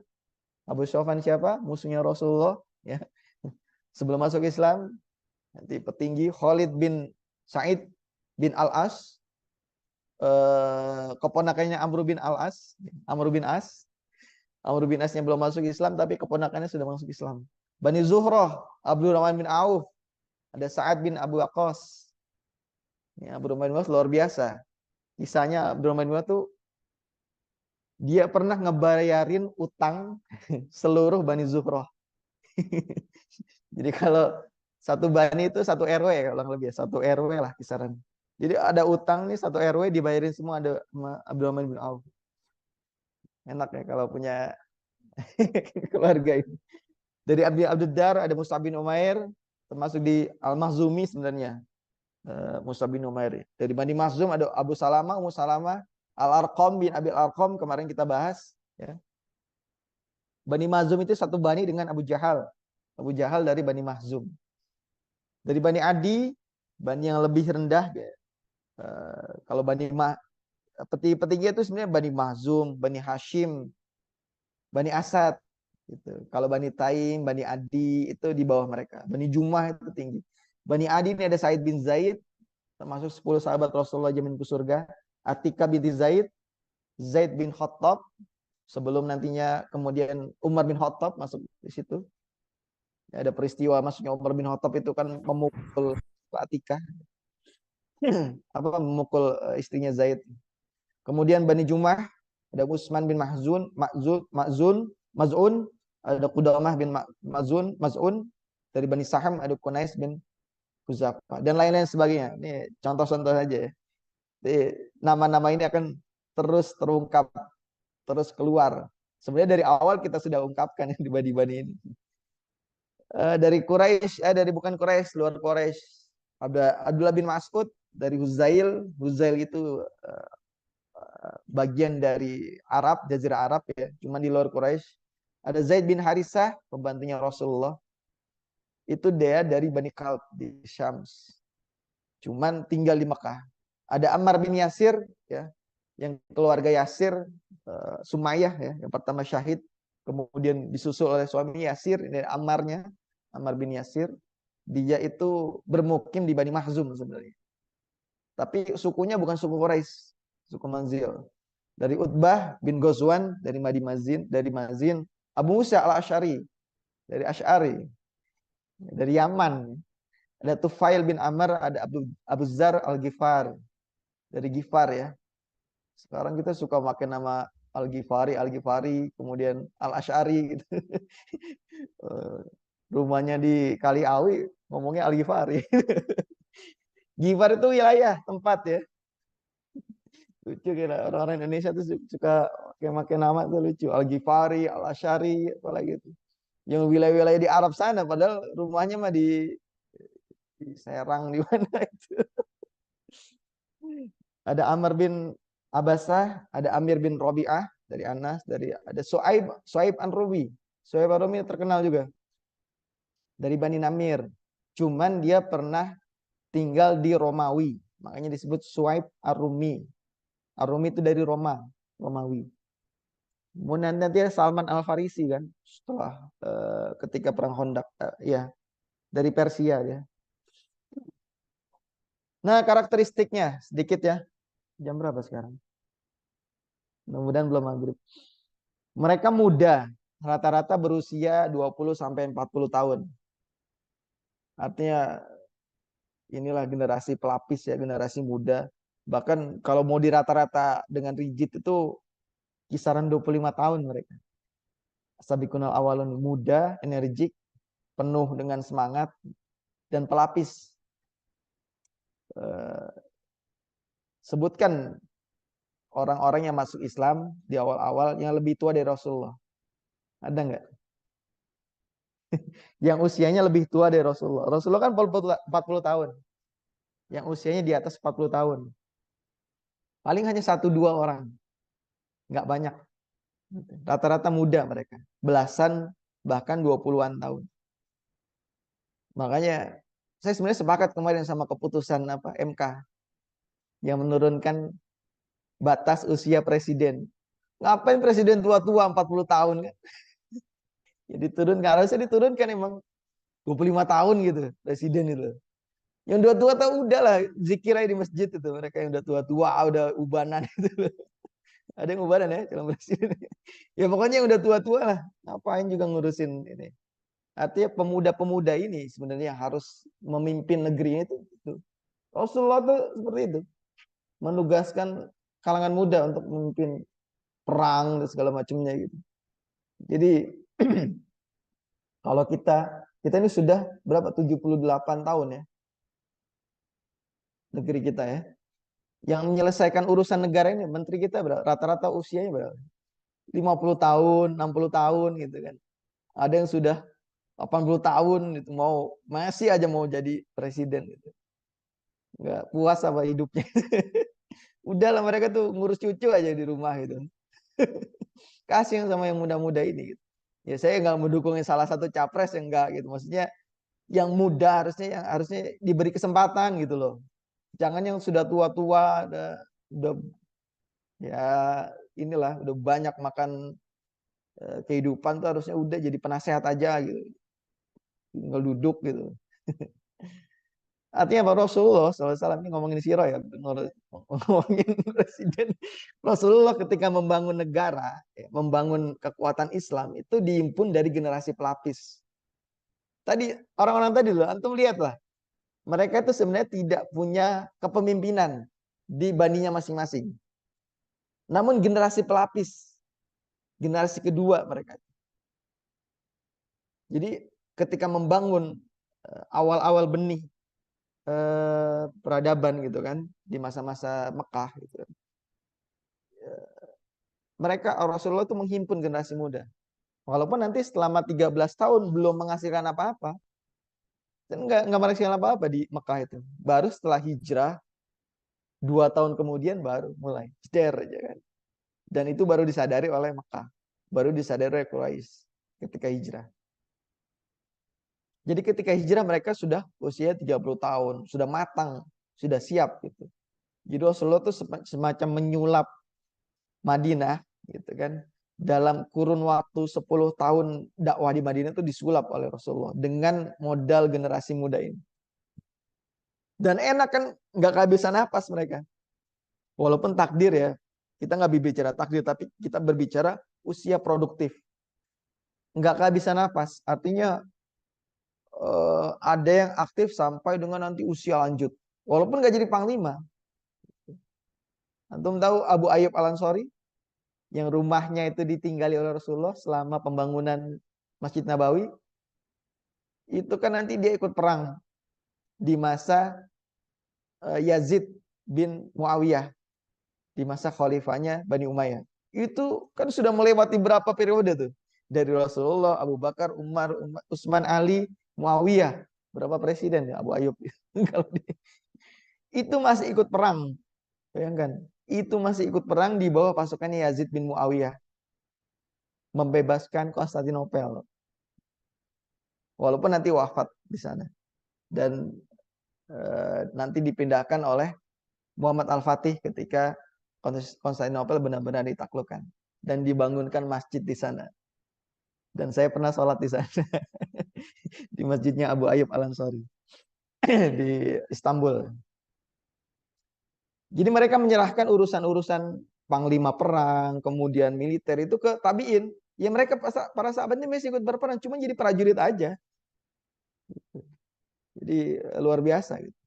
Abu Sofyan siapa? Musuhnya Rasulullah. Ya. Sebelum masuk Islam, nanti petinggi Khalid bin Sa'id bin Al-As, keponakannya Amr bin Al-As, Amr bin As. Amr bin Asnya belum masuk Islam, tapi keponakannya sudah masuk Islam. Bani Zuhrah, Abdurrahman bin Auf, ada Sa'ad bin Abu Waqqas, Ya, Abdurrahman bin Auf luar biasa. Kisahnya Abdurrahman bin Auf tuh dia pernah ngebayarin utang seluruh Bani Zuhroh. Jadi kalau satu bani itu satu RW kalau lebih ya, satu RW lah kisaran. Jadi ada utang nih satu RW dibayarin semua ada sama Abdurrahman bin Auf. Enak ya kalau punya keluarga ini. Dari Abdul Dar ada Mus'ab bin Umair termasuk di Al-Mahzumi sebenarnya. Mus'ab bin Umair. Dari Bani Makhzum ada Abu Salama, Ummu Salama, Al-Arqam bin Abil Arqam kemarin kita bahas ya. Bani Makhzum itu satu bani dengan Abu Jahal. Abu Jahal dari Bani Makhzum. Dari Bani Adi, bani yang lebih rendah. Kalau Bani peti-petinya itu sebenarnya Bani Makhzum, Bani Hashim, Bani Asad. Gitu. Kalau Bani Taim, Bani Adi itu di bawah mereka. Bani Jumah itu tinggi. Bani Adi ini ada Said bin Zaid, termasuk 10 sahabat Rasulullah jamin ke surga. Atika binti Zaid, Zaid bin Khattab, sebelum nantinya kemudian Umar bin Khattab masuk di situ. Ada peristiwa masuknya Umar bin Khattab itu kan memukul Atika. Apa memukul istrinya Zaid. Kemudian Bani Jumah, ada Utsman bin Maz'un, ada Qudamah bin Maz'un, dari Bani Saham ada Qunais bin Huzafah dan lain-lain sebagainya. Ini contoh-contoh saja ya. Nama-nama ini akan terus terungkap, terus keluar. Sebenarnya dari awal kita sudah ungkapkan di bani-bani ini. Dari Quraisy, dari bukan Quraisy, luar Quraisy. Ada Abdullah bin Mas'ud dari Huzail. Huzail itu bagian dari Arab, Jazirah Arab ya, cuma di luar Quraisy. Ada Zaid bin Harisah, pembantunya Rasulullah. Itu dia dari Bani Kalb di Syams. Cuman tinggal di Mekah. Ada Ammar bin Yasir ya, yang keluarga Yasir, Sumayyah ya, yang pertama syahid, kemudian disusul oleh suami Yasir, ini Ammarnya, Ammar bin Yasir. Dia itu bermukim di Bani Makhzum sebenarnya. Tapi sukunya bukan suku Quraisy, suku Manzil. Dari Utbah bin Ghazwan dari Mazin, Abu Musa al-Asy'ari dari Asy'ari, dari Yaman. Ada Tufail bin Amr, ada Abu Zar al-Ghifar dari Ghifar ya. Sekarang kita suka pakai nama Al-Ghifari, kemudian Al-Asy'ari gitu. Rumahnya di Kaliawi ngomongnya Al-Ghifari. Ghifar itu wilayah, tempat ya. Lucu kira orang-orang Indonesia tuh suka pakai nama tuh lucu. Al-Ghifari, Al-Asy'ari, apalagi itu. Yang wilayah-wilayah di Arab sana, padahal rumahnya mah di Serang di mana itu. Ada Amr bin Abasah, ada Amir bin Rabi'ah dari Anas, ada Suaib an-Rubi. Suaib an-Rubi terkenal juga dari Bani Namir. Cuman dia pernah tinggal di Romawi, makanya disebut Suaib ar-Rumi. Ar-Rumi itu dari Romawi. Kemudian nanti ada Salman Al-Farisi kan, setelah ketika perang Khandaq, ya dari Persia ya. Nah karakteristiknya sedikit ya. Jam berapa sekarang? Mudah-mudahan belum maghrib. Mereka muda, rata-rata berusia 20 sampai 40 tahun. Artinya inilah generasi pelapis ya, generasi muda. Bahkan kalau mau dirata-rata dengan rigid itu kisaran 25 tahun mereka. Sabiqunal awalun, muda, energik, penuh dengan semangat dan pelapis. Sebutkan orang-orang yang masuk Islam di awal-awal yang lebih tua dari Rasulullah. Ada nggak? Yang usianya lebih tua dari Rasulullah. Rasulullah kan 40 tahun. Yang usianya di atas 40 tahun. Paling hanya 1-2 orang. Nggak banyak. Rata-rata muda mereka. Belasan bahkan 20-an tahun. Makanya saya sebenarnya sepakat kemarin sama keputusan MK yang menurunkan batas usia presiden. Ngapain presiden tua-tua 40 tahun kan? Ya diturunkan, harusnya diturunkan emang 25 tahun gitu presiden itu. Yang udah tua tahu udah lah zikir aja di masjid itu, mereka yang udah tua-tua udah ubanan itu. Ada yang ubanan ya calon presiden. Ya pokoknya yang udah tua-tua lah, ngapain juga ngurusin ini. Artinya pemuda-pemuda ini sebenarnya harus memimpin negeri itu. Rasulullah tuh seperti itu, menugaskan kalangan muda untuk memimpin perang dan segala macamnya gitu. Jadi kalau kita ini sudah berapa, 78 tahun ya negeri kita ya. Yang menyelesaikan urusan negara ini menteri kita berapa? Rata-rata usianya berapa? 50 tahun, 60 tahun gitu kan. Ada yang sudah 80 tahun itu masih aja mau jadi presiden gitu. Nggak puas sama hidupnya. Udahlah mereka tuh ngurus cucu aja di rumah gitu. Kasihan sama yang muda-muda ini gitu. Ya saya nggak mendukung salah satu capres yang enggak gitu. Maksudnya yang muda yang harusnya diberi kesempatan gitu loh. Jangan yang sudah tua-tua udah ya inilah udah banyak makan kehidupan tuh harusnya udah jadi penasehat aja gitu. Tinggal duduk gitu. Artinya Pak Rasulullah SAW ini ngomongin sirah ya, ngomongin presiden. Rasulullah ketika membangun negara, membangun kekuatan Islam itu dihimpun dari generasi pelapis. Tadi orang-orang tadi loh, antum lihatlah, mereka itu sebenarnya tidak punya kepemimpinan di baninya masing-masing. Namun generasi pelapis, generasi kedua mereka. Jadi ketika membangun awal-awal benih peradaban gitu kan di masa-masa Mekah gitu. Mereka Rasulullah itu menghimpun generasi muda. Walaupun nanti selama 13 tahun belum menghasilkan apa-apa. Dan nggak menghasilkan apa-apa di Mekah itu. Baru setelah hijrah 2 tahun kemudian baru mulai jeder aja kan. Dan itu baru disadari oleh Mekah. Baru disadari oleh Quraisy ketika hijrah. Jadi ketika hijrah mereka sudah usia 30 tahun, sudah matang, sudah siap gitu. Jadi Rasulullah itu semacam menyulap Madinah gitu kan. Dalam kurun waktu 10 tahun dakwah di Madinah itu disulap oleh Rasulullah dengan modal generasi muda ini. Dan enak kan, nggak kehabisan napas mereka. Walaupun takdir ya, kita nggak berbicara takdir, tapi kita berbicara usia produktif. Nggak kehabisan napas, artinya ada yang aktif sampai dengan nanti usia lanjut. Walaupun nggak jadi panglima. Antum tahu Abu Ayyub Al-Ansari yang rumahnya itu ditinggali oleh Rasulullah selama pembangunan Masjid Nabawi, itu kan nanti dia ikut perang di masa Yazid bin Muawiyah, di masa khalifahnya Bani Umayyah. Itu kan sudah melewati berapa periode tuh? Dari Rasulullah, Abu Bakar, Umar, Utsman, Ali, Muawiyah. Berapa presiden ya Abu Ayyub? Kalau itu masih ikut perang. Bayangkan, itu masih ikut perang di bawah pasukannya Yazid bin Muawiyah. Membebaskan Konstantinopel. Walaupun nanti wafat di sana. Dan nanti dipindahkan oleh Muhammad Al-Fatih ketika Konstantinopel benar-benar ditaklukkan. Dan dibangunkan masjid di sana. Dan saya pernah sholat di sana. Di masjidnya Abu Ayyub Al-Ansari. Di Istanbul. Jadi mereka menyerahkan urusan-urusan panglima perang, kemudian militer itu ke tabiin. Ya mereka para sahabatnya masih ikut berperang, cuma jadi prajurit aja. Jadi luar biasa gitu.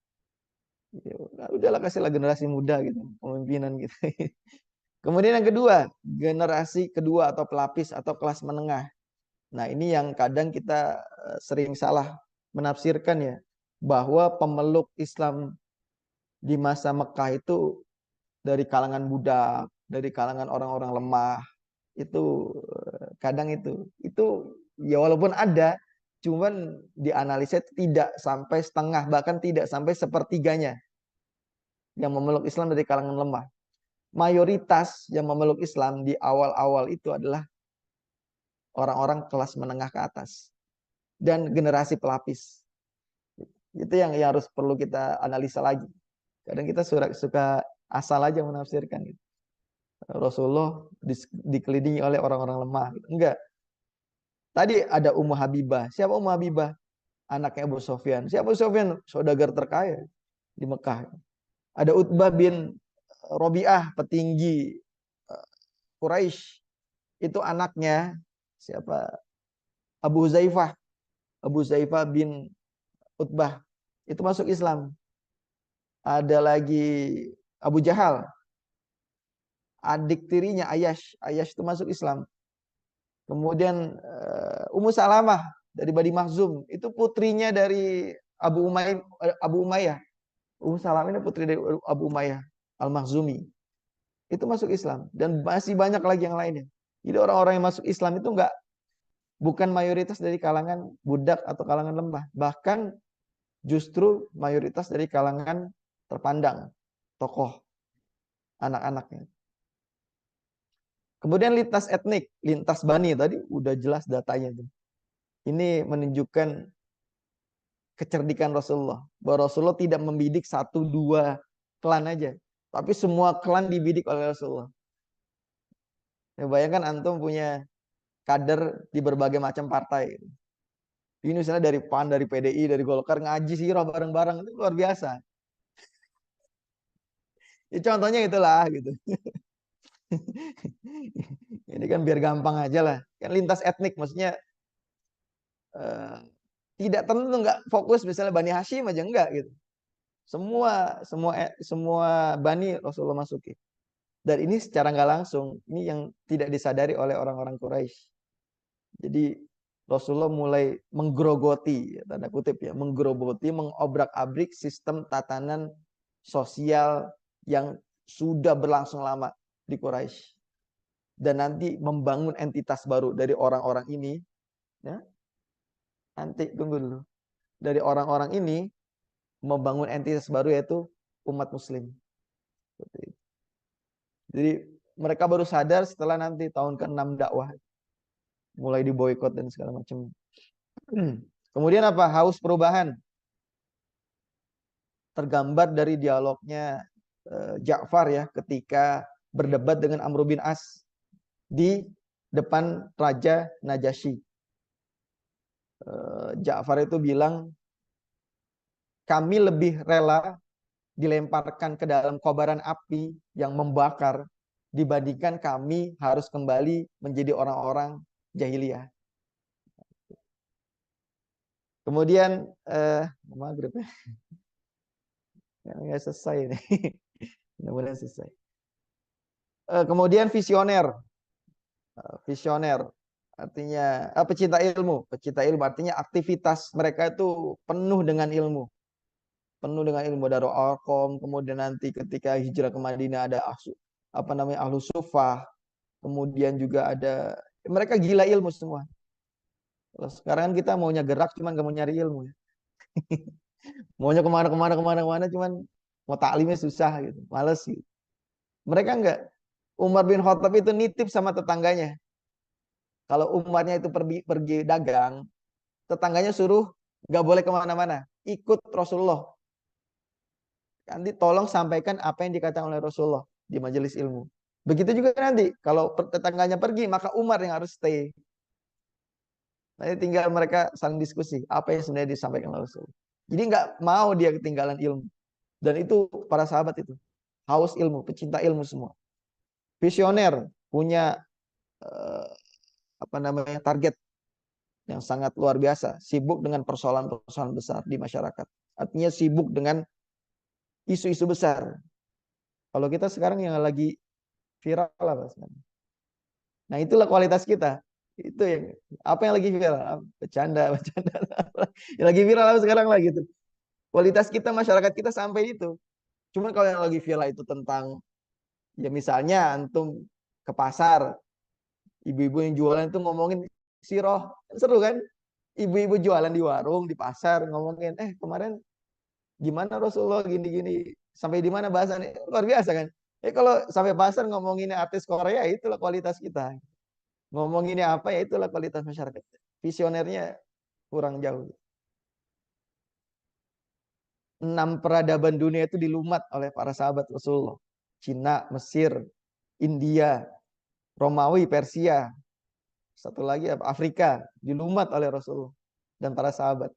Ya, udahlah kasihlah generasi muda gitu, pemimpinan gitu. Kemudian yang kedua, generasi kedua atau pelapis atau kelas menengah. Nah, ini yang kadang kita sering salah menafsirkan ya, bahwa pemeluk Islam di masa Mekah itu dari kalangan budak, dari kalangan orang-orang lemah. Itu kadang itu ya walaupun ada, cuman dianalisa tidak sampai setengah, bahkan tidak sampai sepertiganya yang memeluk Islam dari kalangan lemah. Mayoritas yang memeluk Islam di awal-awal itu adalah orang-orang kelas menengah ke atas dan generasi pelapis. Itu yang harus perlu kita analisa lagi. Kadang kita suka asal aja menafsirkan gitu. Rasulullah dikelilingi oleh orang-orang lemah. Enggak. Tadi ada Ummu Habibah. Siapa Ummu Habibah? Anaknya Abu Sofyan. Siapa Abu Sofyan? Saudagar terkaya di Mekah. Ada Utbah bin Robi'ah, petinggi Quraisy. Itu anaknya siapa? Abu Zaifah. Abu Zaifah bin Utbah. Itu masuk Islam. Ada lagi Abu Jahal, adik tirinya Ayash. Ayash itu masuk Islam. Kemudian Ummu Salamah dari Bani Makhzum, itu putrinya dari Abu Umayyah. Ummu Salamah ini putri dari Abu Umayyah Al-Makhzumi. Itu masuk Islam, dan masih banyak lagi yang lainnya. Jadi orang-orang yang masuk Islam itu bukan mayoritas dari kalangan budak atau kalangan lemah, bahkan justru mayoritas dari kalangan terpandang, tokoh, anak-anaknya. Kemudian lintas etnik, lintas bani, tadi udah jelas datanya tuh. Ini menunjukkan kecerdikan Rasulullah, bahwa Rasulullah tidak membidik satu dua klan aja, tapi semua klan dibidik oleh Rasulullah. Ya, bayangkan antum punya kader di berbagai macam partai. Ini misalnya dari PAN, dari PDI, dari Golkar, ngaji sirah bareng-bareng, itu luar biasa. Ya, contohnya itulah gitu. Ini kan biar gampang aja lah. Kan lintas etnik, maksudnya eh, tidak tentu, nggak fokus misalnya Bani Hashim aja, enggak gitu. Semua Bani Rasulullah masuki. Dan ini secara nggak langsung, ini yang tidak disadari oleh orang-orang Quraisy. Jadi Rasulullah mulai menggerogoti, ya, tanda kutip ya, menggerogoti, mengobrak-abrik sistem tatanan sosial yang sudah berlangsung lama di Quraisy. Dan nanti membangun entitas baru dari orang-orang ini, ya. Nanti tunggu dulu. Dari orang-orang ini membangun entitas baru, yaitu umat muslim. Jadi mereka baru sadar setelah nanti tahun ke-6 dakwah. Mulai diboikot dan segala macam. Kemudian apa? Haus perubahan. Tergambar dari dialognya Ja'far ya, ketika berdebat dengan Amr bin As di depan Raja Najasyi. Ja'far itu bilang, kami lebih rela dilemparkan ke dalam kobaran api yang membakar dibandingkan kami harus kembali menjadi orang-orang jahiliyah. Kemudian maghrib ya, nggak selesai nih. Mudah-mudahan selesai. Kemudian visioner. Visioner artinya pecinta ilmu. Pecinta ilmu artinya aktivitas mereka itu penuh dengan ilmu. Penuh dengan ilmu. Darul Arqam, kemudian nanti ketika hijrah ke Madinah ada Ahlus Sufah. Kemudian juga ada, mereka gila ilmu semua. Kalau sekarang kan kita maunya gerak cuman gak mau nyari ilmu ya. Maunya kemana, cuman mau taklimnya susah gitu, males gitu. Mereka enggak. Umar bin Khattab itu nitip sama tetangganya. Kalau umatnya itu pergi dagang, tetangganya suruh nggak boleh kemana-mana, ikut Rasulullah. Nanti tolong sampaikan apa yang dikatakan oleh Rasulullah di majelis ilmu. Begitu juga nanti kalau tetangganya pergi, maka Umar yang harus stay. Nanti tinggal mereka saling diskusi apa yang sebenarnya disampaikan oleh Rasulullah. Jadi nggak mau dia ketinggalan ilmu. Dan itu para sahabat itu haus ilmu, pecinta ilmu semua. Visioner, punya target yang sangat luar biasa, sibuk dengan persoalan-persoalan besar di masyarakat. Artinya sibuk dengan isu-isu besar. Kalau kita sekarang yang lagi viral lah, nah itulah kualitas kita. Itu yang apa yang lagi viral? Bercanda. Yang lagi viral sekarang lah gitu. Kualitas kita, masyarakat kita sampai itu. Cuman kalau yang lagi viral itu tentang, ya misalnya antum ke pasar, ibu-ibu yang jualan itu ngomongin siroh, seru kan? Ibu-ibu jualan di warung, di pasar, ngomongin, kemarin gimana Rasulullah gini-gini, sampai di mana bahasannya, luar biasa kan? Kalau sampai pasar ngomongin artis Korea, itulah kualitas kita. Ngomonginnya apa, ya itulah kualitas masyarakat. Visionernya kurang jauh. 6 peradaban dunia itu dilumat oleh para sahabat Rasulullah. Cina, Mesir, India, Romawi, Persia. Satu lagi Afrika, dilumat oleh Rasulullah dan para sahabat.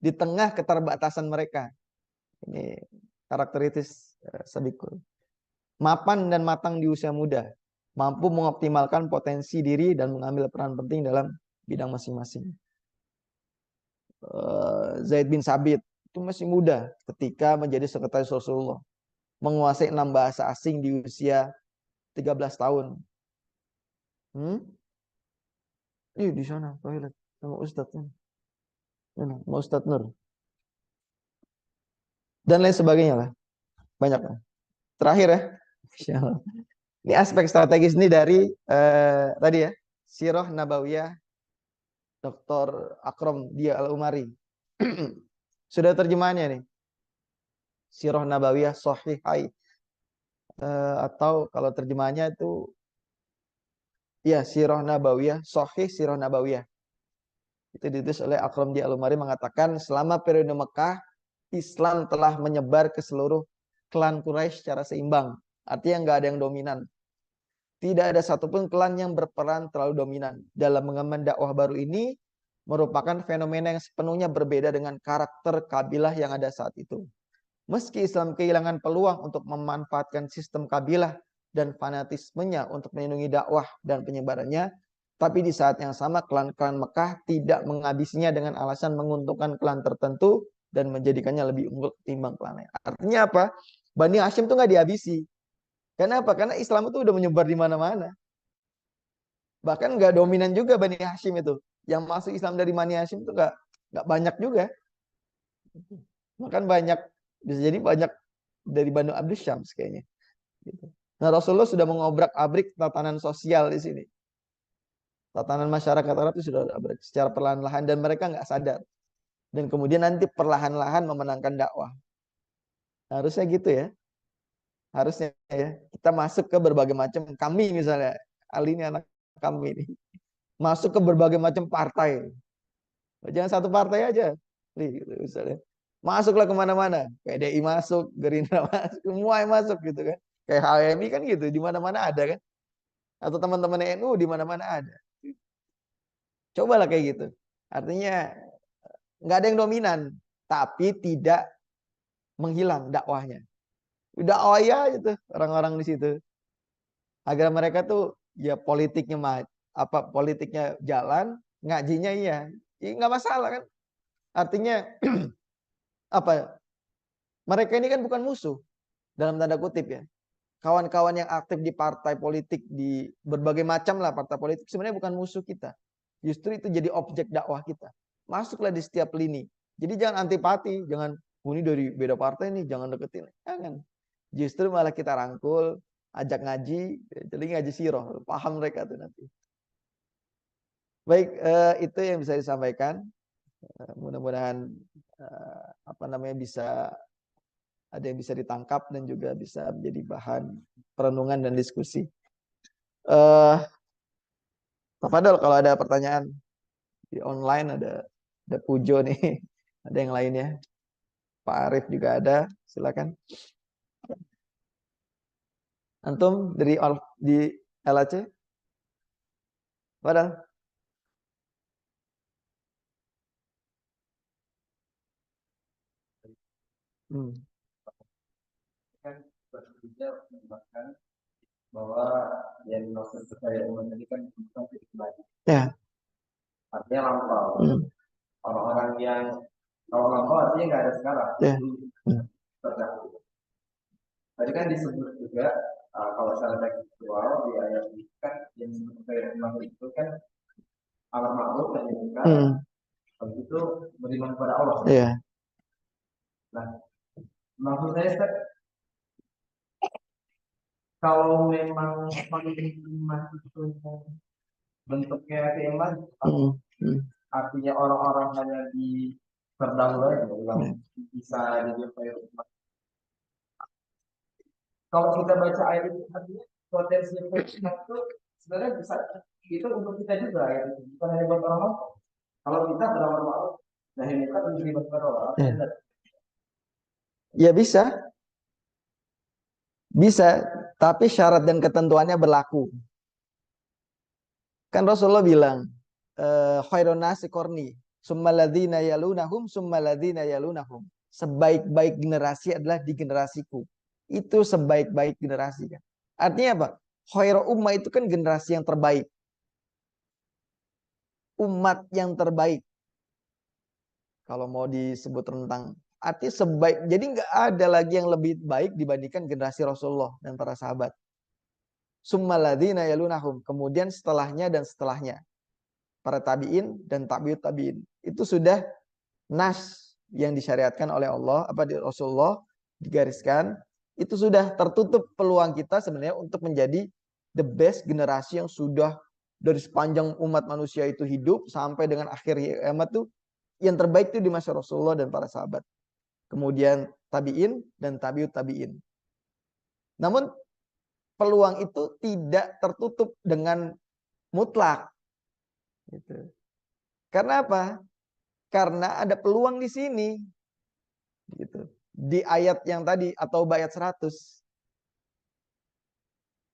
Di tengah keterbatasan mereka. Ini karakteristik Sadikul. Mapan dan matang di usia muda. Mampu mengoptimalkan potensi diri dan mengambil peran penting dalam bidang masing-masing. Zaid bin Sabit, itu masih muda ketika menjadi sekretaris Rasulullah. Menguasai 6 bahasa asing di usia 13 tahun. Di sana toilet sama Ustadznya. Sama Ustadz Nur. Dan lain sebagainya lah. Banyak lah. Terakhir ya. Ini aspek strategis ini dari tadi ya. Sirah Nabawiyah Dr. Akram Dia Al-Umari. Sudah terjemahannya nih. Sirah Nabawiyah Sahihai. Atau kalau terjemahannya itu ya Sirah Nabawiyah Sahih Sirah Nabawiyah. Itu ditulis oleh Akram Dia Al-Umari mengatakan selama periode Mekah Islam telah menyebar ke seluruh klan Quraisy secara seimbang. Artinya nggak ada yang dominan. Tidak ada satupun klan yang berperan terlalu dominan. Dalam mengemban dakwah baru ini merupakan fenomena yang sepenuhnya berbeda dengan karakter kabilah yang ada saat itu. Meski Islam kehilangan peluang untuk memanfaatkan sistem kabilah dan fanatismenya untuk melindungi dakwah dan penyebarannya, tapi di saat yang sama klan-klan Mekah tidak menghabisinya dengan alasan menguntungkan klan tertentu dan menjadikannya lebih unggul ketimbang klan lain. Artinya apa? Bani Hashim itu nggak dihabisi. Kenapa? Karena Islam itu udah menyebar di mana-mana. Bahkan nggak dominan juga Bani Hashim itu. Yang masuk Islam dari Bani Hashim itu nggak banyak juga. Bahkan banyak, bisa jadi banyak dari Banu Abdus Syams kayaknya. Gitu. Nah Rasulullah sudah mengobrak-abrik tatanan sosial di sini. Tatanan masyarakat Arab itu sudah abrik secara perlahan-lahan dan mereka nggak sadar. Dan kemudian nanti perlahan-lahan memenangkan dakwah. Harusnya gitu ya. Harusnya ya. Kita masuk ke berbagai macam, kami misalnya, Ali ini anak kami ini. Masuk ke berbagai macam partai. Jangan satu partai aja. Gitu, misalnya. Masuklah kemana-mana. PDI masuk, Gerindra masuk, semua yang masuk gitu kan. Kayak HMI kan gitu, di mana-mana ada kan. Atau teman-teman NU di mana-mana ada. Cobalah kayak gitu. Artinya nggak ada yang dominan, tapi tidak menghilang dakwahnya. Udah ya gitu orang-orang di situ. Agar mereka tuh ya politiknya jalan, ngajinya iya. Ya, nggak masalah kan. Artinya apa? Mereka ini kan bukan musuh dalam tanda kutip ya. Kawan-kawan yang aktif di partai politik di berbagai macam lah partai politik sebenarnya bukan musuh kita. Justru itu jadi objek dakwah kita. Masuklah di setiap lini. Jadi jangan antipati, jangan ini dari beda partai nih, jangan deketin. Jangan. Justru malah kita rangkul, ajak ngaji, jadi ngaji siroh, paham mereka tuh nanti. Baik, itu yang bisa disampaikan. Mudah-mudahan bisa ada yang bisa ditangkap dan juga bisa menjadi bahan perenungan dan diskusi. Pak Fadol, kalau ada pertanyaan di online ada Pujo nih, ada yang lainnya. Pak Arif juga ada, silakan. Antum di LAC? Padahal. Kan berbicara menambahkan bahwa yang dimaksud percaya umat tadi kan bukan pribadi. Ya. Artinya lampau. Orang-orang yang kalau lampau artinya nggak ada sekarang. Ya. Tadi kan disebut juga kalau secara tekstual di ayat ini kan yang disebut percaya umat itu kan alam makhluk dan juga habis itu beriman kepada Allah. Iya. Nah, maksud saya kalau memang iman itu bentuknya keiman, artinya orang-orang hanya di terdahulu yang bisa dijumpai umat. Kalau kita baca ayat itu artinya potensi iman itu sebenarnya bisa itu untuk kita juga ya, bukan hanya buat orang lain. Kalau kita beramal ma'ruf nahi munkar menjadi kepada orang. Ya bisa. Bisa, tapi syarat dan ketentuannya berlaku. Kan Rasulullah bilang, khairun nasi qarni, summal ladzina yalunahum, summal ladzina yalunahum. Sebaik-baik generasi adalah di generasiku. Itu sebaik-baik generasi kan. Artinya apa? Khairul ummah itu kan generasi yang terbaik. Umat yang terbaik. Kalau mau disebut tentang Artinya jadi nggak ada lagi yang lebih baik dibandingkan generasi Rasulullah dan para sahabat. Summaladzina yalunahum. Kemudian setelahnya dan setelahnya. Para tabi'in dan tabi'ut tabi'in. Itu sudah nas yang disyariatkan oleh Allah, di Rasulullah digariskan. Itu sudah tertutup peluang kita sebenarnya untuk menjadi the best generasi yang sudah dari sepanjang umat manusia itu hidup sampai dengan akhir kiamat tuh yang terbaik itu di masa Rasulullah dan para sahabat. Kemudian tabi'in dan tabi'ut tabi'in. Namun peluang itu tidak tertutup dengan mutlak. Gitu. Karena apa? Karena ada peluang di sini. Gitu. Di ayat yang tadi atau ayat 100.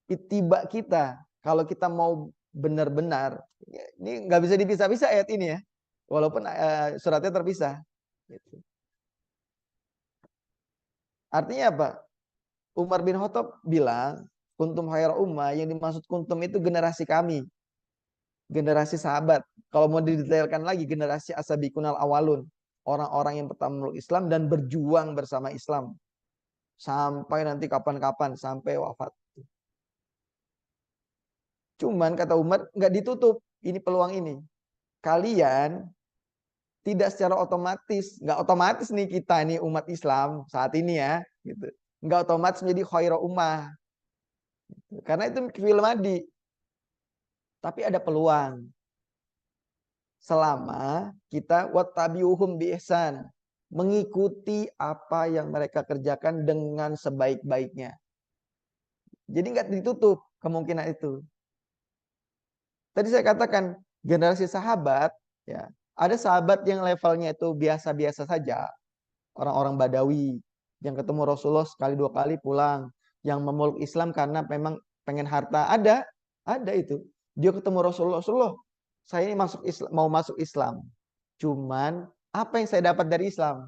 Ittiba kita, kalau kita mau benar-benar, ini nggak bisa dipisah-pisah ayat ini ya. Walaupun suratnya terpisah. Gitu. Artinya apa? Umar bin Khattab bilang, kuntum khaira ummah, yang dimaksud kuntum itu generasi kami. Generasi sahabat. Kalau mau didetailkan lagi, generasi asabiqunal awalun. Orang-orang yang pertama meluk Islam dan berjuang bersama Islam. Sampai nanti kapan-kapan, sampai wafat. Cuman kata Umar, nggak ditutup ini peluang ini. Kalian tidak secara otomatis, nggak otomatis nih kita nih umat Islam saat ini ya, gitu. Nggak otomatis menjadi khaira ummah. Karena itu fil madi. Tapi ada peluang. Selama kita wattabi'uhum bi ihsan, mengikuti apa yang mereka kerjakan dengan sebaik-baiknya. Jadi nggak ditutup kemungkinan itu. Tadi saya katakan generasi sahabat, ya, ada sahabat yang levelnya itu biasa-biasa saja, orang-orang Badawi yang ketemu Rasulullah sekali dua kali pulang, yang memeluk Islam karena memang pengen harta, ada itu. Dia ketemu Rasulullah, saya ini mau masuk Islam. Cuman apa yang saya dapat dari Islam?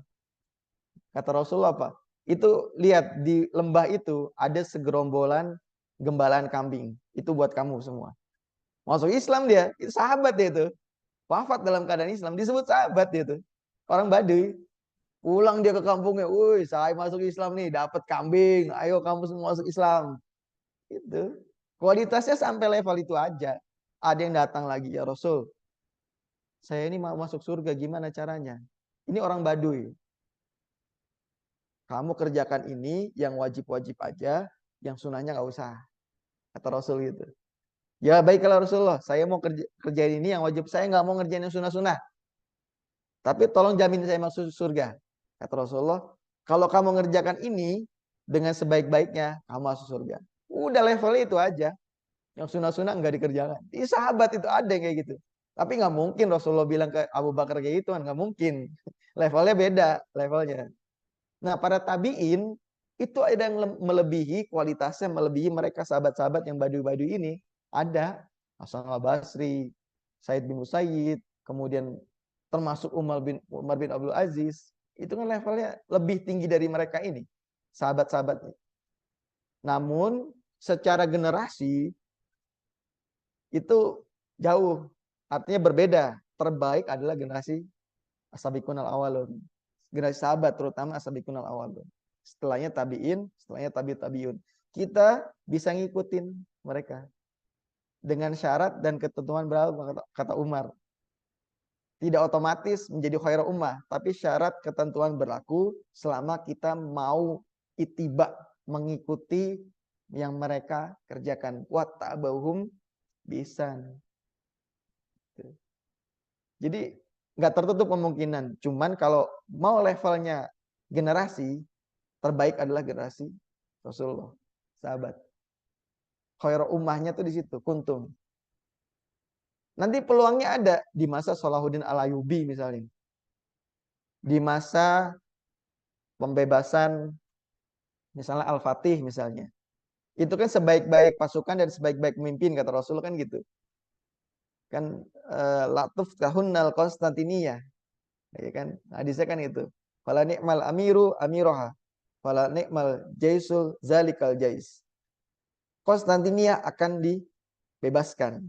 Kata Rasulullah apa? Itu lihat di lembah itu ada segerombolan gembalaan kambing. Itu buat kamu semua. Masuk Islam dia, itu sahabat dia itu. Wafat dalam keadaan Islam, disebut sahabat dia itu. Orang Baduy. Pulang dia ke kampungnya, "Woi, saya masuk Islam nih, dapat kambing. Ayo kamu semua masuk Islam." Itu. Kualitasnya sampai level itu aja. Ada yang datang lagi, "Ya Rasul, saya ini mau masuk surga, gimana caranya?" Ini orang Baduy. Kamu kerjakan ini, yang wajib-wajib aja, yang sunahnya nggak usah. Kata Rasul gitu. Ya baiklah Rasulullah, saya mau kerjain ini yang wajib, saya nggak mau ngerjain yang sunah-sunah. Tapi tolong jamin saya masuk surga. Kata Rasulullah, kalau kamu ngerjakan ini dengan sebaik-baiknya, kamu masuk surga. Udah levelnya itu aja. Yang sunah-sunah nggak dikerjakan. Di sahabat itu ada yang kayak gitu. Tapi nggak mungkin Rasulullah bilang ke Abu Bakar kayak gitu kan, nggak mungkin. Levelnya beda, levelnya. Nah, para tabi'in itu ada yang melebihi kualitasnya, melebihi mereka sahabat-sahabat yang badu-badu ini. Ada Hasan al-Basri, Said bin Musayyib, kemudian termasuk Umar bin Abdul Aziz. Itu kan levelnya lebih tinggi dari mereka ini, sahabat-sahabatnya. Namun secara generasi itu jauh, artinya berbeda. Terbaik adalah generasi as-sabiqun al-awwalun. Generasi sahabat terutama as-sabiqun al-awwalun. Setelahnya tabi'in, setelahnya tabi'ut-tabi'un. Kita bisa ngikutin mereka. Dengan syarat dan ketentuan berapa kata Umar. Tidak otomatis menjadi khairul ummah, tapi syarat ketentuan berlaku selama kita mau ittiba, mengikuti yang mereka kerjakan. Wattabauhum bisan. Jadi nggak tertutup kemungkinan. Cuman kalau mau levelnya generasi, terbaik adalah generasi Rasulullah, sahabat. Khairul ummahnya tuh di situ, kuntum. Nanti peluangnya ada di masa Salahuddin Al-Ayyubi misalnya. Di masa pembebasan misalnya Al-Fatih misalnya. Itu kan sebaik-baik pasukan dan sebaik-baik pemimpin kata Rasul kan gitu. Kan latuf tahunnal Konstantinia. Ya kan? Hadisnya kan itu. Fala ni'mal amiru amiroha. Fala ni'mal jaisul zalikal jais. Konstantinia akan dibebaskan.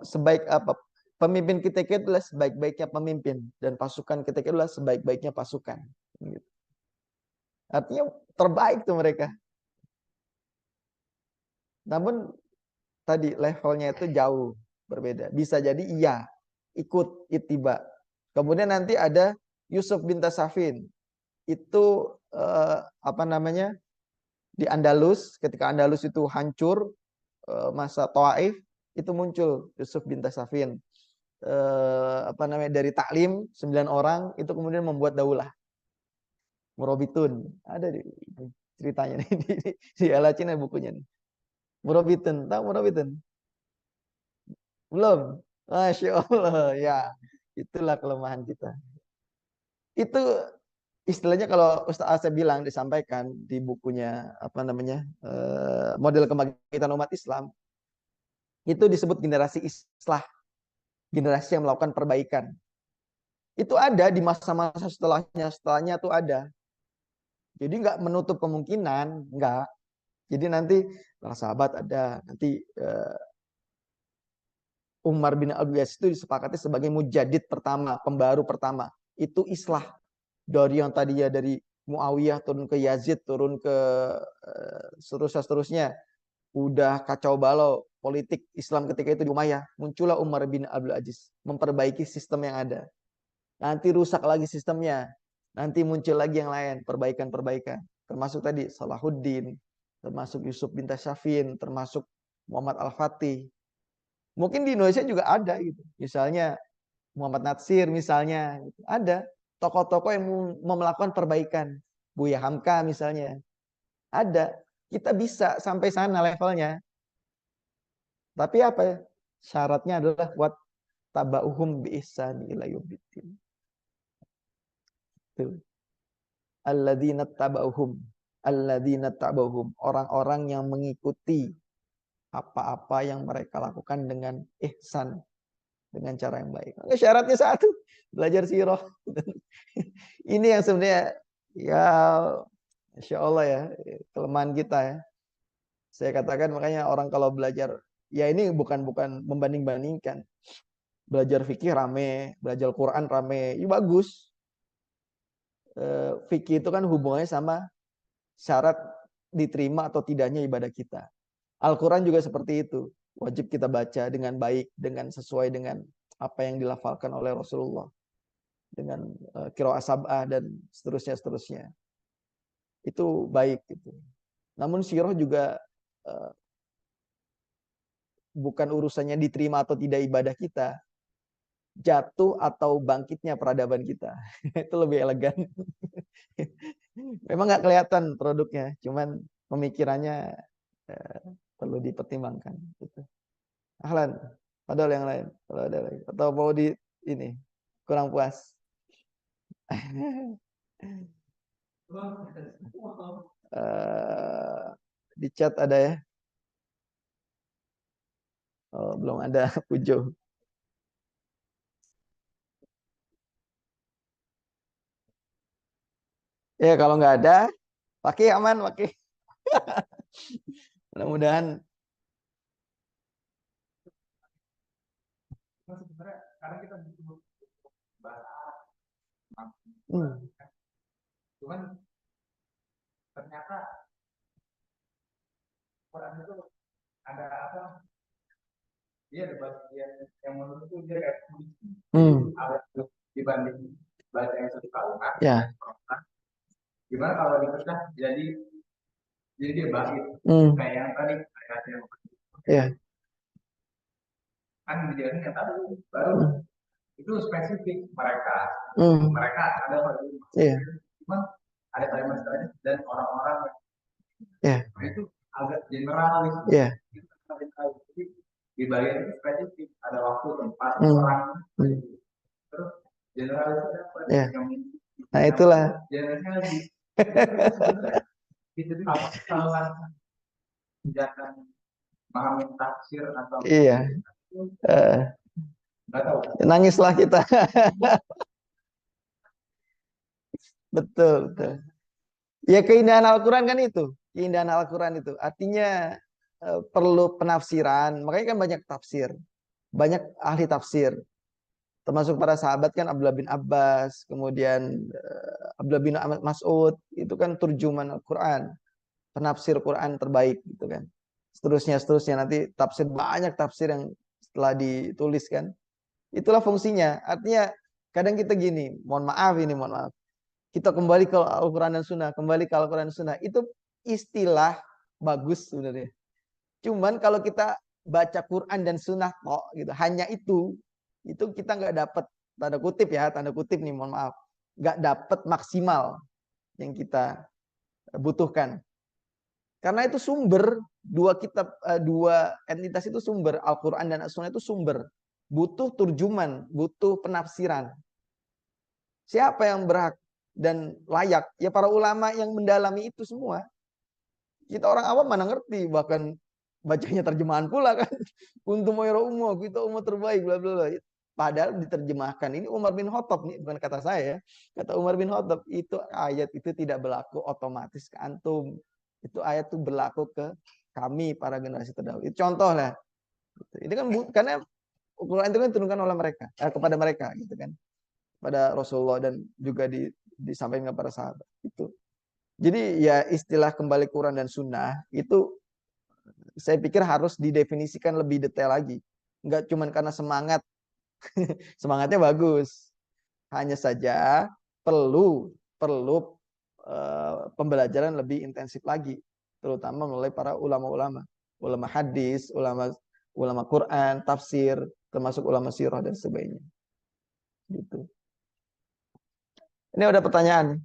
Sebaik apa Pemimpin ketika itu adalah sebaik-baiknya pemimpin dan pasukan ketika itu adalah sebaik-baiknya pasukan. Gitu. Artinya terbaik tuh mereka. Namun tadi levelnya itu jauh berbeda. Bisa jadi iya ikut ittiba. Kemudian nanti ada Yusuf bin Tasafin. Itu apa namanya? Di Andalus, ketika Andalus itu hancur masa Taif, itu muncul Yusuf bin Tasafin. Apa namanya, dari taklim 9 orang itu kemudian membuat daulah Murabitun. Ada di ceritanya nih di Al-Cina bukunya nih. Murabitun, tahu Murabitun? Belum. Masya Allah, ya. Itulah kelemahan kita. Itu istilahnya kalau Ustaz Asep bilang, disampaikan di bukunya apa namanya, model kebangkitan umat Islam, itu disebut generasi islah, generasi yang melakukan perbaikan. Itu ada di masa-masa setelahnya tuh ada. Jadi nggak menutup kemungkinan, nggak. Jadi nanti para sahabat ada, nanti Umar bin Abdul Aziz itu disepakati sebagai mujadid pertama, pembaru pertama. Itu islah dari yang tadinya dari Muawiyah turun ke Yazid, turun ke seterusnya. Udah kacau balau politik Islam ketika itu di Umayyah. Muncullah Umar bin Abdul Aziz memperbaiki sistem yang ada. Nanti rusak lagi sistemnya. Nanti muncul lagi yang lain, perbaikan-perbaikan. Termasuk tadi Salahuddin, termasuk Yusuf bin Tasyafin, termasuk Muhammad Al-Fatih. Mungkin di Indonesia juga ada gitu. Misalnya Muhammad Natsir misalnya. Gitu. Ada tokoh-tokoh yang mau melakukan perbaikan. Buya Hamka misalnya. Ada. Kita bisa sampai sana levelnya. Tapi apa ya? Syaratnya adalah buat tabauhum bi ihsan ila yaumiddin. Alladzina tabauhum, alladzina tabauhum, orang-orang yang mengikuti apa-apa yang mereka lakukan dengan ihsan, dengan cara yang baik. Syaratnya satu, belajar sirah. Ini yang sebenarnya ya Insya Allah ya kelemahan kita ya. Saya katakan makanya orang kalau belajar, ya ini bukan membanding-bandingkan. Belajar fikih rame, belajar Quran rame, ya bagus. Fikih itu kan hubungannya sama syarat diterima atau tidaknya ibadah kita. Al-Quran juga seperti itu. Wajib kita baca dengan baik, dengan sesuai dengan apa yang dilafalkan oleh Rasulullah. Dengan qiraah sab'ah dan seterusnya. Itu baik gitu. Namun sirah juga bukan urusannya diterima atau tidak ibadah kita. Jatuh atau bangkitnya peradaban kita. Itu lebih elegan. Memang nggak kelihatan produknya, cuman pemikirannya perlu dipertimbangkan. Gitu. Ahlan, padahal yang lain, kalau ada lagi. Atau mau di ini kurang puas. Di chat ada ya? Oh, belum ada Pujo. Ya kalau nggak ada, pakai aman, pakai. Mudah-mudahan. Sebenarnya karena kita butuh bahasa cuman ternyata Quran itu ada apa? Dia ada bagian yang menurutku dia kayak ada dibanding baca yang satu kalimat. Ya. Gimana kalau dipecah jadi dia bait kayak yang tadi kayak yang kan dijelasin yang tadi baru itu spesifik mereka ada cuman ada kalimat dan orang-orang itu agak generalis di bagian itu spesifik ada waktu tempat orang terus generalis yang nah itulah generalisnya lagi itu kesalahan tindakan memahami tafsir atau nggak tahu. Nangislah kita. Betul. Ya keindahan Al-Quran kan itu. Keindahan Al-Quran itu. Artinya perlu penafsiran. Makanya kan banyak tafsir. Banyak ahli tafsir. Termasuk para sahabat kan Abdullah bin Abbas, kemudian Abdullah bin Mas'ud, itu kan turjuman Al-Quran, penafsir Quran terbaik gitu kan. Seterusnya nanti tafsir, banyak tafsir yang setelah dituliskan. Itulah fungsinya. Artinya kadang kita gini, mohon maaf. Kita kembali ke Al-Quran dan Sunnah, kembali ke Al-Quran dan Sunnah. Itu istilah bagus sebenarnya. Cuman kalau kita baca Quran dan Sunnah kok gitu, hanya itu kita nggak dapat, tanda kutip nih, mohon maaf, nggak dapat maksimal yang kita butuhkan. Karena itu sumber, dua kitab, dua entitas itu sumber, Al-Quran dan As-Sunnah itu sumber. Butuh turjuman, butuh penafsiran. Siapa yang berhak dan layak? Ya para ulama yang mendalami itu semua. Kita orang awam mana ngerti, bahkan bacanya terjemahan pula kan. Kuntum khairu ummah, kita umat terbaik, bla bla bla. Padahal diterjemahkan. Ini Umar bin Khattab nih, bukan kata saya. Kata Umar bin Khattab, itu ayat itu tidak berlaku otomatis ke antum. Itu ayat itu berlaku ke kami para generasi terdahulu. Itu contoh lah. Ini kan karena Al-Quran itu kan diturunkan oleh mereka, kepada mereka gitu kan. Pada Rasulullah dan juga disampaikan kepada sahabat. Itu. Jadi ya istilah kembali Quran dan Sunnah itu saya pikir harus didefinisikan lebih detail lagi. Enggak cuma karena semangat. Semangatnya bagus. Hanya saja perlu pembelajaran lebih intensif lagi, terutama melalui para ulama-ulama, ulama hadis, ulama Quran, tafsir, termasuk ulama sirah dan sebagainya. Gitu. Ini ada pertanyaan.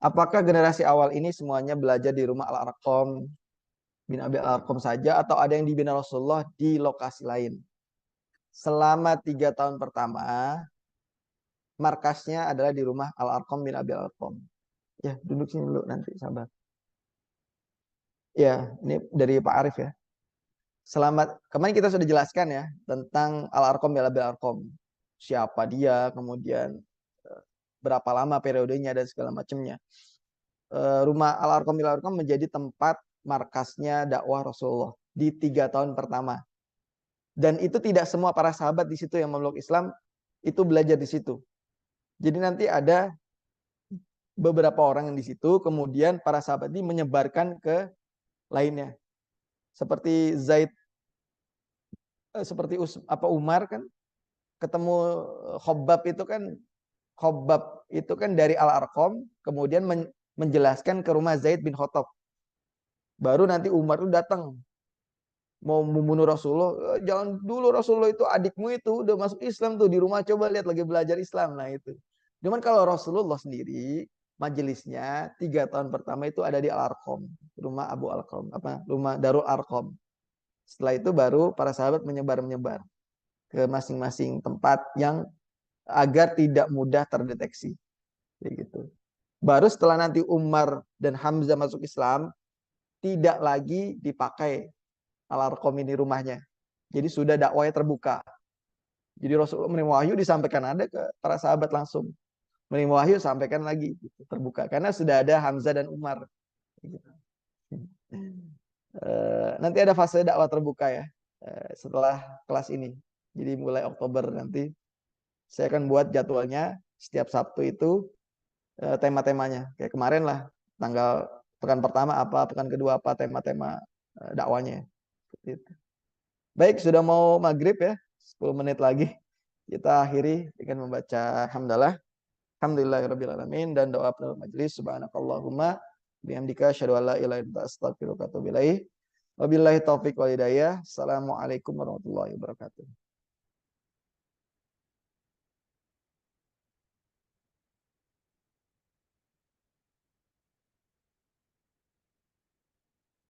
Apakah generasi awal ini semuanya belajar di rumah Al-Arqam bin Abi Al-Arqam saja, atau ada yang dibina Rasulullah di lokasi lain? Selama 3 tahun pertama, markasnya adalah di rumah Al-Arqam bin Abi Al-Arqam. Ya, duduk sini dulu nanti, sabar. Ya, ini dari Pak Arif ya. Kemarin kita sudah jelaskan ya tentang Al-Arqam bin Abi Al-Arqam. Siapa dia, kemudian berapa lama periodenya dan segala macamnya. Rumah Al-Arqam bin Al-Arqam menjadi tempat markasnya dakwah Rasulullah di 3 tahun pertama. Dan itu tidak semua para sahabat di situ yang memeluk Islam itu belajar di situ. Jadi nanti ada beberapa orang yang di situ, kemudian para sahabat ini menyebarkan ke lainnya. Seperti Zaid, seperti Umar kan ketemu Khobbab itu kan dari Al-Arqam, kemudian menjelaskan ke rumah Zaid bin Khattab. Baru nanti Umar itu datang mau membunuh Rasulullah. Jangan dulu, Rasulullah itu adikmu itu udah masuk Islam tuh, di rumah coba lihat lagi belajar Islam. Nah itu. Cuman kalau Rasulullah sendiri majelisnya 3 tahun pertama itu ada di Al-Arqam, rumah Abu Al-Arqam, rumah Darul Arqam. Setelah itu baru para sahabat menyebar ke masing-masing tempat yang agar tidak mudah terdeteksi. Gitu. Baru setelah nanti Umar dan Hamzah masuk Islam, tidak lagi dipakai Al-Arqam ini rumahnya. Jadi sudah dakwahnya terbuka. Jadi Rasulullah menerima wahyu disampaikan ada ke para sahabat langsung. Menerima wahyu sampaikan lagi gitu, terbuka. Karena sudah ada Hamzah dan Umar. Gitu. Nanti ada fase dakwah terbuka ya setelah kelas ini. Jadi mulai Oktober nanti saya akan buat jadwalnya setiap Sabtu itu tema-temanya. Kayak kemarin lah, tanggal pekan pertama apa, pekan kedua apa, tema-tema dakwanya. Gitu. Baik, sudah mau maghrib ya, 10 menit lagi. Kita akhiri dengan membaca hamdalah. Alhamdulillahirabbil alamin dan doa penutup majelis. Subhanakallahumma bihamdika asyhadu an la ilaha illa anta astaghfiruka wa atubu ilaik. Wabillahi taufik wal hidayah. Assalamualaikum warahmatullahi wabarakatuh.